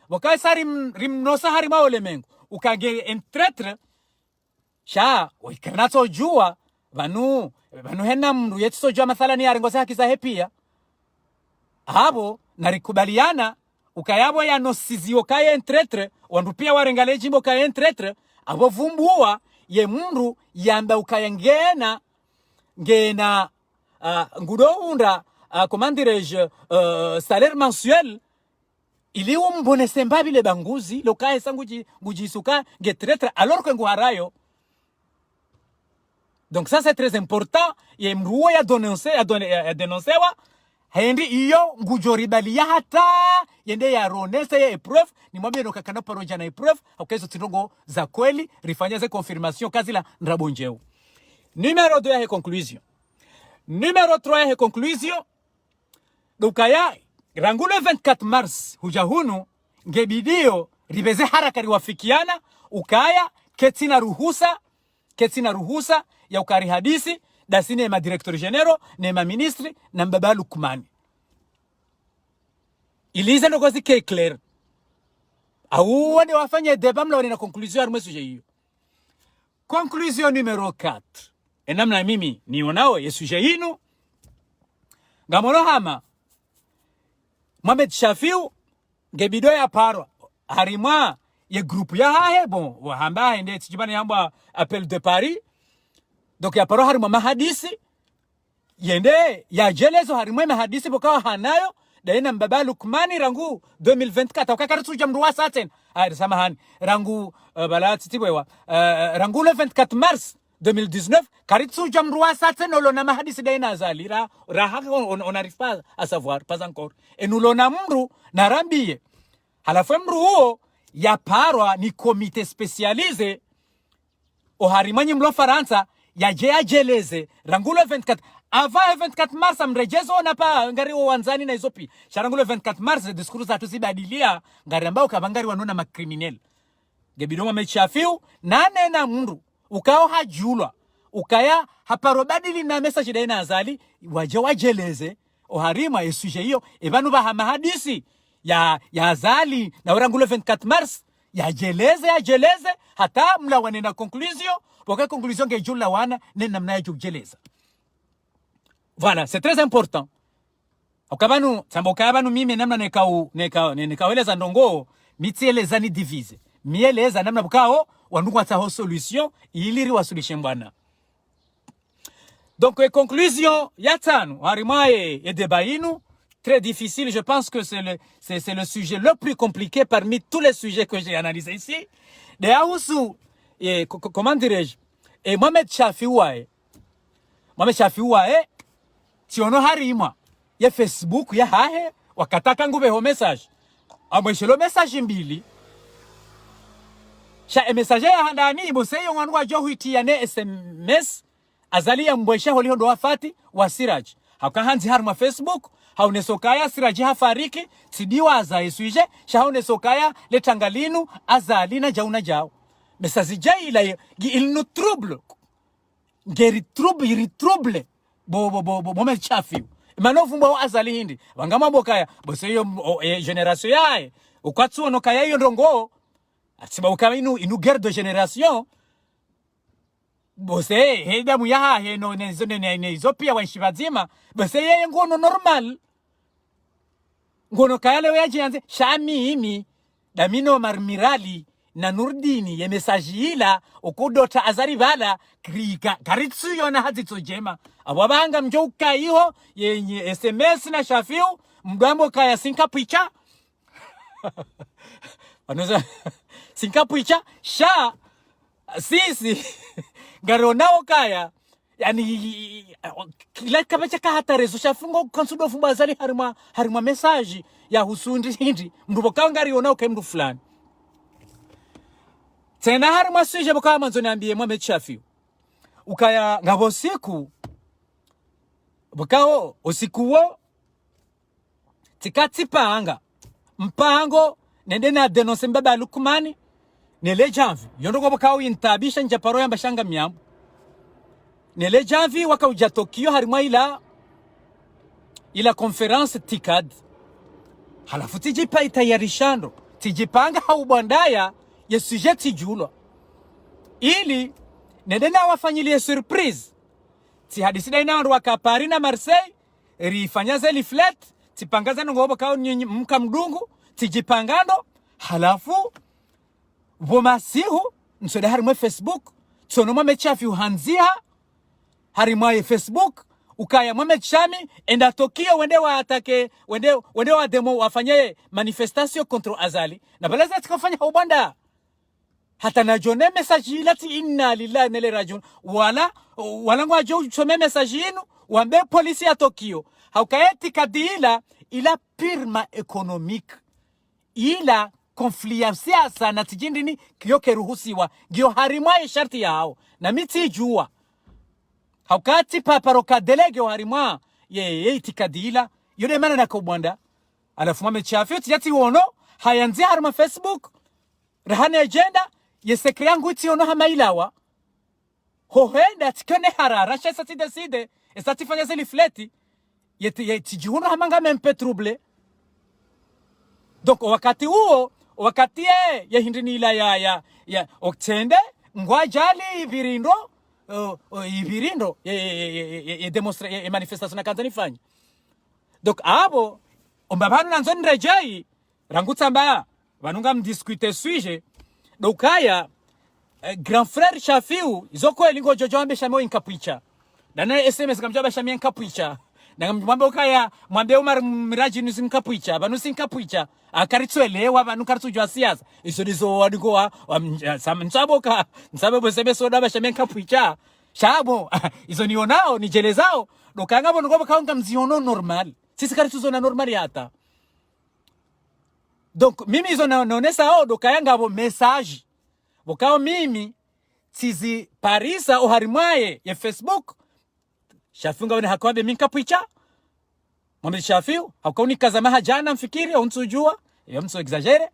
wakasari rimnosa hari maolemengo ukage entretre sha oikarnato jua vanu hena mndu yetso jua mathalani arengoza haki za hepia abo narikubaliana ukayabo ya nosizio kaye entretre wandu pia warengale jimbo kaye entretre abo vumbua ye mndu yamba ukayangena ngena ngudounda comment dirais-je salaire mensuel ili umbone sembabile banguzi lokae sanguji ngujisuka ngetretre alors que nguharayo. Donc ça c'est très important ye mruo ya dénoncewa hendi iyo ngujoribalia hata yende ya ronese ya épreuve ni mwambie no kakana paroja na épreuve aukezo tirongo za kweli rifanya ze confirmation kazi la ndrabonjeu. Numéro 2 ya conclusion. Numéro 3 ya conclusion. Dukaya rangu le 24 mars hujahunu ngebidio ribeze haraka riwafikiana ukaya ketina ruhusa ya ukari hadisi dasine ma directeur généraux ne ma ministre na mbaba Lukmani iliza ndogozi ke clair au wale wafanye débat mla na conclusion ya sujet hiyo. Conclusion numéro 4 enamna mimi nionao ya sujet hino ngamono hama Mohamed Shafiu ngebido ya parwa harima ye groupe ya hahe bon wahamba ende tijibani yamba appel de Paris donc ya parwa harima mahadisi yende ya jelezo harima mahadisi bokawa hanayo daina mbaba Lukmani rangu 2024 ukakaritu jamruwa saten samahani rangu balati tibwewa rangu le 24 mars 2019 karitsu jamruwa saten olona mahadisi daina azali raha on arrive pas à savoir pas encore et nous lona mru narambie halafu mru huo ya parwa ni comité spécialisé o harimanyi mlo Faransa ya jeleze rangulo 24 avant 24 mars amrejezo na pa ngari wanzani na izopi sharangulo 24 mars discours za tuzibadilia ngari ambao kabangari wanona makriminal gebidonga mechafiu nane na mundu ukao hajulwa ukaya haparobadili na message daina azali waje wajeleze oharima esuje hiyo ebanu bahama hadisi ya azali na orangulo 24 mars ya jeleze hata mla wanena conclusion poka conclusion ke jula wana nena mna jeleza. Voilà, c'est très important. Okabanu tambokabanu mimi namna nekaweleza ndongo mitieleza ni divise mieleza namna bukao wandugu ataho solution iliri wasuluhishe bwana. Donc conclusion ya tano harimaye et débat inu très difficile, je pense que c'est le sujet le plus compliqué parmi tous les sujets que j'ai analysés ici. De ahusu comment dirais-je, et Mohamed Shafiwae tiono harima ya Facebook ya hahe wakataka ngubeho message amweshelo message mbili sha message ya handani iboseyo ngwandu wa johiti ya ne SMS azali ya mbwesha holiho ndo wafati wa Siraj hakahanzi harima Facebook haunesokaya Siraj hafariki tidiwa azaye suije sha haunesokaya letangalinu azali na jauna jao message jaila il nous trouble ngeri trouble bo mechafiu manofumba wa azali hindi wangama bokaya bose yo generation yae ukwatsu no kaya yo ndongo atiba ukama inu guerre de génération bose heda muyaha he no ne zopia wa shibazima bose yeye ngono normal ngono kaya lewe yajianze shami imi damino marmirali na Nurdini ye message ila okudota azari bala krika karitsu yona hazito jema ababanga mjoka iho yenye SMS na Shafiu mdambo kaya sinka picha anoza sinka picha sha sisi garonao kaya yani kila kabacha ka hatarezo shafungo konsudo fumba azali harima message ya husundi hindi mduboka ngari yona okemdu fulani tena harima sije boka manzo niambie Mohamed Shafiu ukaya ngabo siku bokao usiku wo tikati panga mpango nende na denonse mbaba Lukumani nele janvi yondoko bokao intabisha njaparo yamba shanga myambo nele janvi wakauja Tokyo harima ila conference tikad halafu tijipa itayarishando tijipanga haubandaya ye sujet tijulwa ili nedena wafanyilie surprise ti hadisi daina wandu wakapari na Marseille rifanyaze leaflet tipangaza ngobo kao mka mdungu tijipangando halafu bomasihu nsoda harimo Facebook tsono Mohamed Shafiu hanzia harimo Facebook ukaya Mohamed Shami enda Tokyo wende wa atake wende wa demo wafanye manifestation contre Azali na balaza tikafanya ubanda hata na jone message ilati inna lillahi wa inna ilaihi rajiun wala ngwa jo chome message inu wambe polisi ya Tokyo haukaeti kadila ila pirma economique ila konflit ya siasa na tijindini kiyoke ruhusiwa gyo harimwa sharti yao na miti jua haukati paparoka delege harimwa ye itikadila yode mana na kubwanda alafu Mohamed Shafiu tiyati wono hayanzi harima Facebook rahane agenda yesekre yangu tiono hamailawa hohenda tikone harara shesa tideside esati fanya zeli fleti yetijuno hamanga mempe trouble. Donc wakati ya hindini ila ya oktende ngwajali ibirindo ye demonstre ye manifestation na kanzani fanya. Donc abo ombabanu nanzoni rejai rangutsamba vanunga mdiscute suije dokaya grand frère Shafiu izoko elingo jojo ambe shamo inkapicha dana SMS kamjaba shamia inkapicha na mwambe ukaya mwambe Umar Miraji nusi inkapicha banusi inkapicha akaritwelewa banu karitujwa siasa iso dizo wadiko samsaboka nsabe SMS soda bashamia inkapicha shabo izo nionao ni jelezao dokanga bono goba kaunga mziono normal sisi karituzona normal yata. Donc mimi izo naonesa o dokayanga bo message bokao mimi tizi parisa oharimwaye ya Facebook Shafiu ngawene hakwambe minka picha Mohamed Shafiu hakauni kazamaha jana mfikiri au nsujua ya mso exagere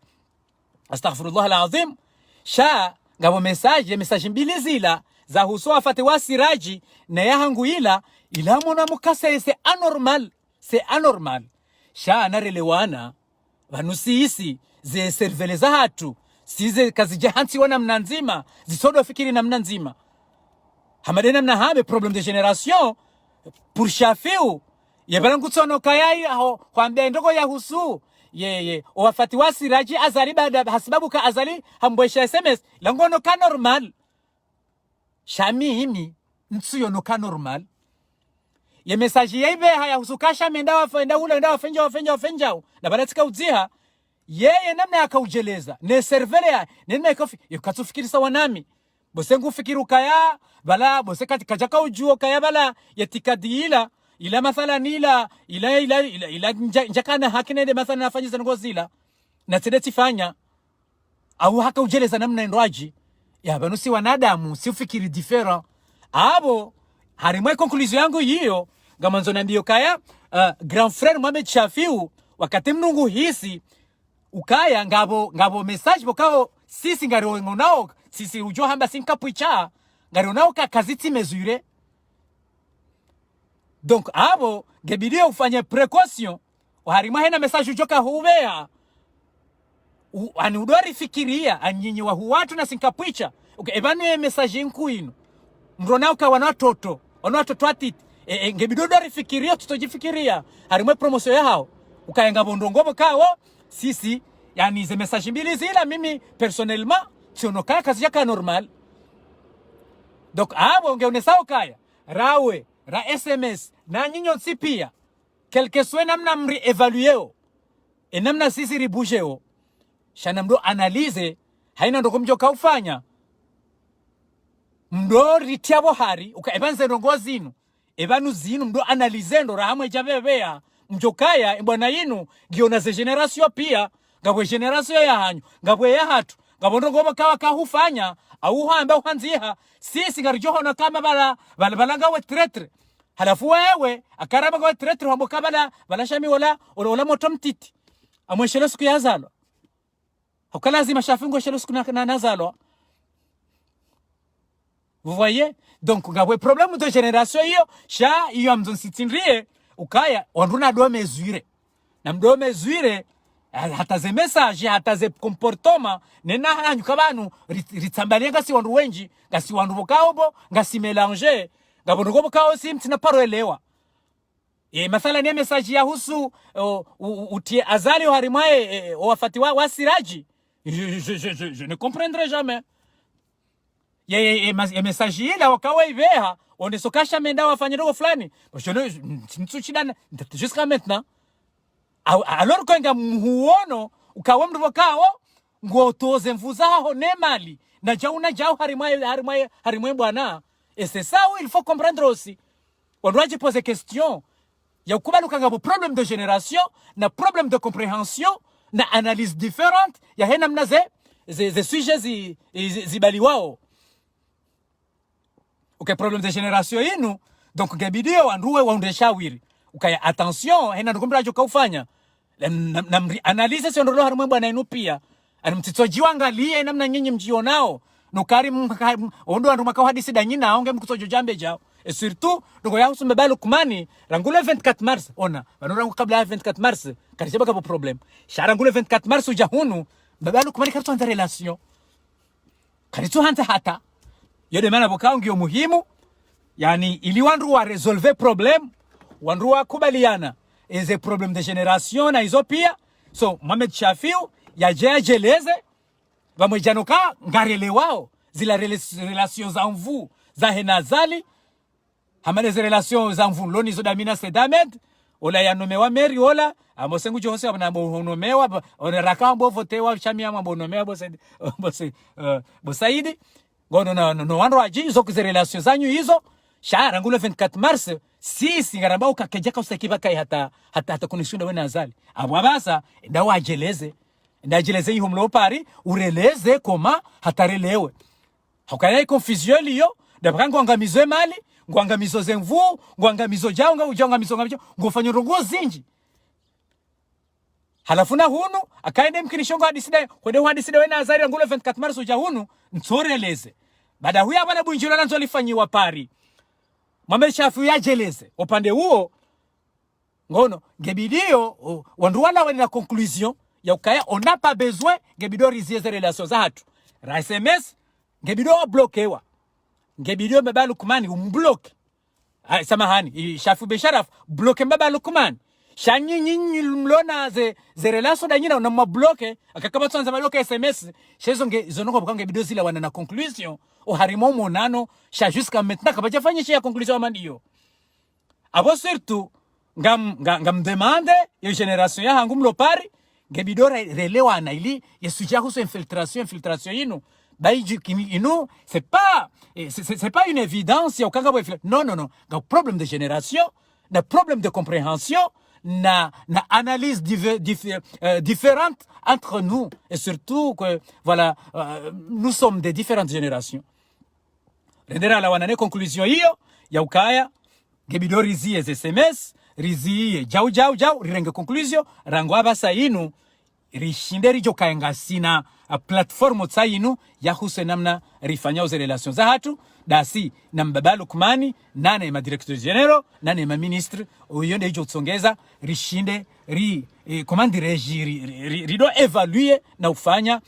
astaghfirullah alazim sha ngabo message mbili zila za huso afate wasiraji na yahangu ila mona mukase c'est anormal sha narelewana vanusi isi ze serveleza hatu size kazi jahansi wana mnanzima zisodo fikiri na mnanzima hamadena mna habe problem de generation pour Shafiu yebarangu tsono kayai aho kwambia ndoko ya husu ye wafati wasiraji azali baada hasibabu ka azali hambwesha SMS langono ka normal shami himi ntsuyo no ka normal ye message yaibe haya husukasha menda wafenda ule nda wafenja na baratika udziha yeye namna yakaujeleza ne servere ya nene kofi yakatufikiri sawa nami bosengu fikiru kaya bala boseka kajaka ujuo kaya bala yatikadila ila mathalan ila njakana hakine de mathalan nafanya zanogozila na tedeti fanya au haka ujeleza namna ndwaji ya banu si wanadamu si ufikiri different abo harimwe conclusion yangu hiyo ngamanzo nambio kaya grand frère Mohamed Shafiu wakati mnungu hisi ukaya ngabo message bokao sisi ngaro ngonao sisi ujo hamba sinkapuicha ngaro nao kaziti mesure donc abo gebidio ufanye précaution uharima hena message ujoka hubea ani udori fikiria anyinyi wa huwatu na sinkapuicha ebanu message nkuino mronao ka wanatoto atiti ngebidio dori fikiria tutojifikiria harimwe promotion ya hao ukayenga bondongobo kawo sisi yani ze message mbili zila mimi personnellement tionoka kazi yaka normal donc abo ngeonesao kaya rawe ra SMS na nyinyo sipia quelque soit namna mri evalueo namna sisi ribujeo shana mdo analyze haina ndo kumjoka ufanya mdo ritiabo hari ukaebanze ndongo zinu ebanu zinu mdo analyze ndo rahamwe jabebea mjokaya bwana yinu giona ze generation pia ngabwe generation ya hanyu ngabwe ya hatu ngabondo ngoba kawa kahufanya au hamba uhanziha sisi ngarijohona kama bala ngawe tretre halafu wewe akaraba ngawe tretre hambo kabala bala shami wala moto mtiti amweshele siku yazalo hukala lazima Shafiu shele siku na nazalo vous voyez donc ngabwe problème de génération hiyo amzon sitindrie ukaya wanduna do mesure na mdo mesure hata ze message hata ze comportement nena hanyu kabanu ritsambalia ngasi wandu wenji ngasi wandu bokaobo ngasi mélanger ngabondo gobo kao simtina paroelewa mathala ne message ya husu utie azali harimaye wafati wasiraji je ne comprendrai jamais message ile wakawa ibeha onesokasha menda wafanye dogo fulani nitsuchidana jusqu'à maintenant alors quand muhuono ukawa mndu wakao ngotoze mvuza ho nemali na jauna jao harimwe bwana et c'est ça où il faut comprendre aussi on doit se poser question ya ukubali kangabo problème de génération na problème de compréhension na analyse différente ya hena mnaze ze sujets zibaliwao problème de génération inu donc ngebidio anduwe waundeshawiri ukaya attention hena ndukumbira joka ufanya na analyse sio ndolo harimwe bwana inu pia animtitojiwa angalie namna nyinyi mjionao nukari ondo andu makao hadisi danyina aonge mkutojo jambe jao et surtout ndugo yao sumbebalo kumani rangule 24 mars ona banora kabla 24 mars kariseba kabo problem sharangule 24 mars ujahunu babalo kumani karito anta relation karito hata yode maana bokao ngio muhimu yani ili wandu wa resolve problem wandu wa kubaliana eze problem de generation na hizo pia so Mohamed Shafiu yajeleze bamwijanoka ngarelewao zila relation za mvu za henazali hamane ze relation za mvu loni zo damina sedamed ola yanomewa meri ola amosengu jose abana bonomewa ona rakambo votewa chamia mambonomewa bosaidi ngono no wando aji zo ze relation zanyu hizo shara ngule 24 mars sisi ngaramba ukakejeka usakiba kai hata kunishunda wena azali abwabasa ndawa ajeleze ndajeleze ihumlo pari ureleze koma hatarelewe hukaya confusion liyo dabrango angamizwe mali ngwangamizo zenvu ngwangamizo jao ngangamizo ngofanya rongo zinji halafu na hunu akaende mkinishongo hadisida kwende hadisida wena azari ngule 24 mars uja hunu nsoreleze baada huya bana bunjula nanzo lifanyiwa pari mwambe shafu yajeleze upande huo ngono ngebidio wanduwana wana conclusion ya ukaya on n'a pas besoin ngebidio rizie ze relations za hatu ra SMS ngebidio blokewa ngebidio mbaba Lukman umblock samahani shafu besharaf bloke mbaba Lukman shanyi nyinyi mlona ze relations da nyina na mbloke akakaba tsanza bloke SMS shezo zonoko bwange bidio zile wana na conclusion o harimo monano sha jusqu'à maintenant kabaja fanyisha ya conclusion amandio abo surtout ngam demande ya generation ya hangu mlopari ngebidora relewa na ili yesuja huso infiltration inu baiji inu c'est pas une évidence ya ukanga non ga problème de génération na problème de compréhension na analyse différente entre nous et surtout que voilà nous sommes de différentes générations rendera la wanane conclusion hiyo ya ukaya ngebidori zie SMS riziye jau rirenge conclusion rango abasa inu rishinde rijo kaenga sina platform tsainu ya huse namna rifanya uze relations za hatu dasi na mbaba Lukmani nane ma directeur general nane ma ministre uyonde hijo tsongeza rishinde comment dirais-je rido évaluer na ufanya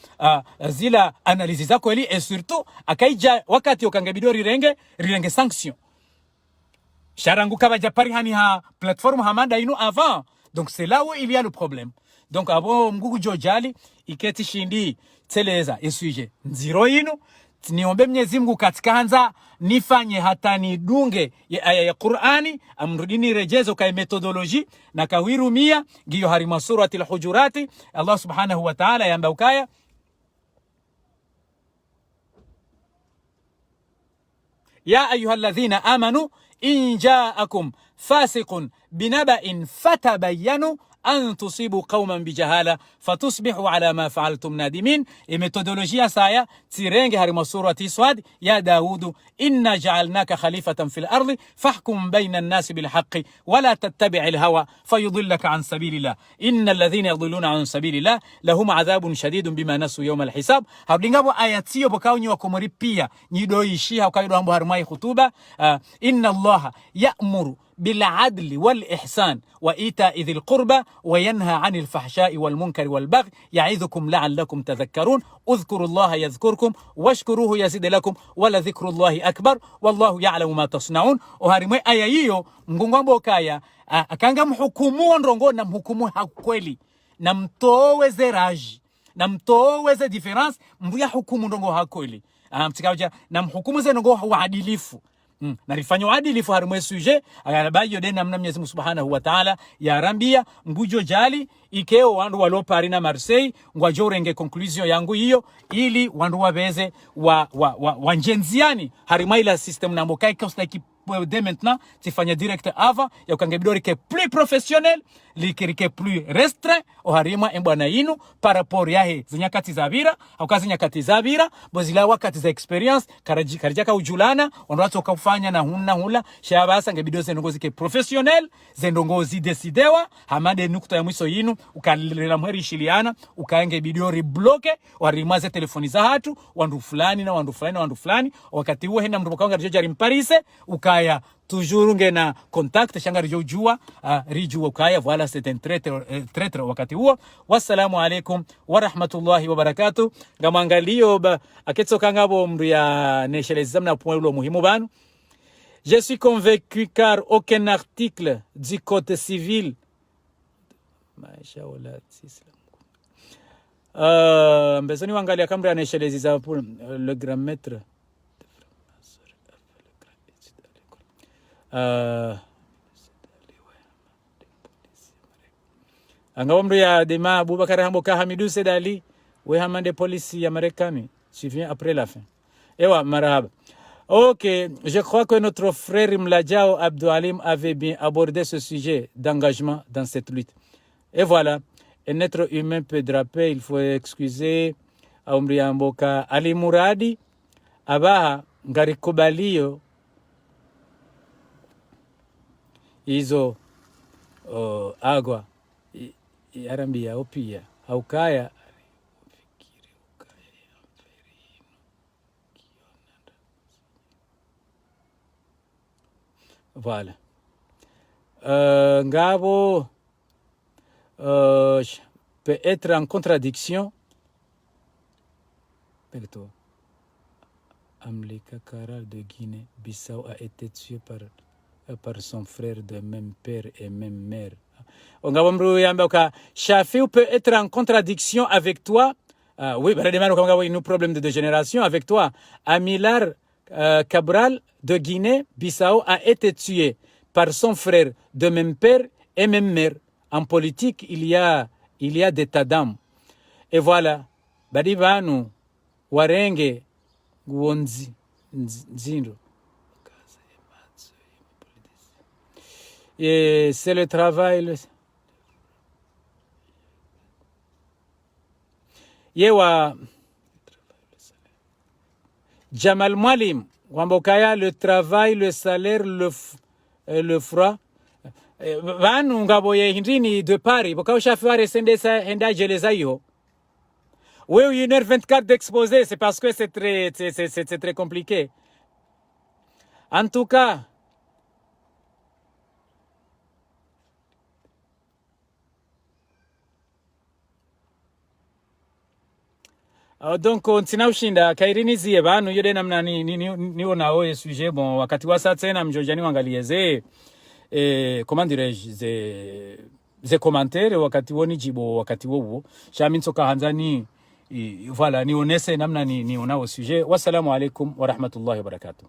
zila analyse zako eli et surtout akaija wakati okangebido rirenge sanction charangu kaba japari hani ha plateforme hamanda inu avant donc c'est là où il y a le problème donc abo mgugu jojali iketi shindi teleza esuje nziro inu niombe Mwenyezi Mungu katika hanza nifanye hata nidunge ya Qur'ani amrudini rejezo kai methodology na kawirumia giyo harima suratul hujurati Allah subhanahu wa ta'ala yamba ukaya ya ayyuhalladhina amanu in ja'akum fasiqun binaba'in fatabayyanu أن تصيبوا قوما بجهالة فتصبحوا على ما فعلتم نادمين ميثودولوجيا سايا تيرينج هرم سورة سواد يا داود إنا جعلناك خليفة في الأرض فاحكم بين الناس بالحق ولا تتبع الهوى فيضلك عن سبيل الله إن الذين يضلون عن سبيل الله لهم عذاب شديد بما نسوا يوم الحساب هبلينغابو آياتيو بكاوني وكمري بيا نيدويشي وكايدو أمبو هرماي خطوبة إن الله يأمر بالعدل والإحسان وإيتاء ذي القربى وينهى عن الفحشاء والمنكر والبغي يعظكم لعلكم تذكرون اذكروا الله يذكركم واشكروه يزد لكم ولذكر الله أكبر والله يعلم ما تصنعون وهارمي آية hiyo mgongwambo kaya akanga mhukumu ndongo na mhukumu hakweli na mtoweze raji na mtoweze difference mbuya hukumu ndongo hakweli mtikaja na mhukumu ze ndongo uadilifu na rifanywa adilifu harimwe suje agarabayo de namna Mwenyezi Mungu Subhanahu wa Ta'ala ya rambia mbujo jali ikeo wandu walopari na Marseille ngwajo renge conclusion yangu hiyo ili wandu wabeze wa njenziani harimwa ila system na mokai kosta ki dès maintenant tifanya direct avant ya kangebidori ke plus professionnel likirike plus restreint o harima embwana inu par rapport yahe zinyakati zabira au kazi nyakati zabira bozila wakati za experience karajaka ujulana wanatu kufanya na hula shabasa ngebido zenongozi ke professionnel zendongozi decidewa hamade nukta ya mwiso yinu ukalila mweri shiliana ukaenge bidori bloke warimaze telefoni za hatu wandu fulani na wandu fulani wakati huo henda mtu mkanga jari mparise ukaya toujours ngena contact shanga rijojua rijua ukaya voilà c'est un traître wakati huo wassalamu alaikum wa rahmatullahi wa barakatuh ngamangalio aketsoka ngabo mndu ya nesheleza mna point lo muhimu banu. Je suis convaincu car aucun article du code civil mbezoni wangalia kamera nesheleza pour le grand maître angawamru ya dema Boubacar Hamboka Hamidou Sedali we hamande police ya Marekani tu viens après la fin ewa marhaba. Ok, je crois que notre frère Mladjao Abdou Halim avait bien abordé ce sujet d'engagement dans cette lutte. Et voilà, un être humain peut draper, il faut excuser Amri Hamboka. Ali Mouradi Abaha Ngarikobalio hizo agwa yarambia opia haukaya voilà. Ngabo peut être en contradiction. Amleka Karal de Guinée-Bissau a été tué par son frère de même père et même mère. Shafi peut être en contradiction avec toi. Oui, nous problème de génération avec toi. Amilar Cabral de Guinée-Bissau a été tué par son frère de même père et même mère. En politique, il y a des tas d'âmes. Et voilà. Badibanu, Warenge, Guonzi, Nzindo. Et c'est le travail. Yewa Jamal Mwalim, Wambokaya, le travail, le salaire, le froid. Vanu ngaboye hindini de Paris, Bokao Shafare Sendesa Henda Jelezayo. Oui, 1h24 d'exposé, c'est parce que c'est très compliqué. En tout cas, donc ntina ushinda kairinizie banu yode namna niwo nao sujet bon wakati wasa tena mjojani wangalieze comment dirais-je ze commentaires wakati woni jibo wakati wowo shaminsoka hanzani voilà nionese namna ni onao sujet. Wassalamu alaikum wa rahmatullahi wa barakatuh.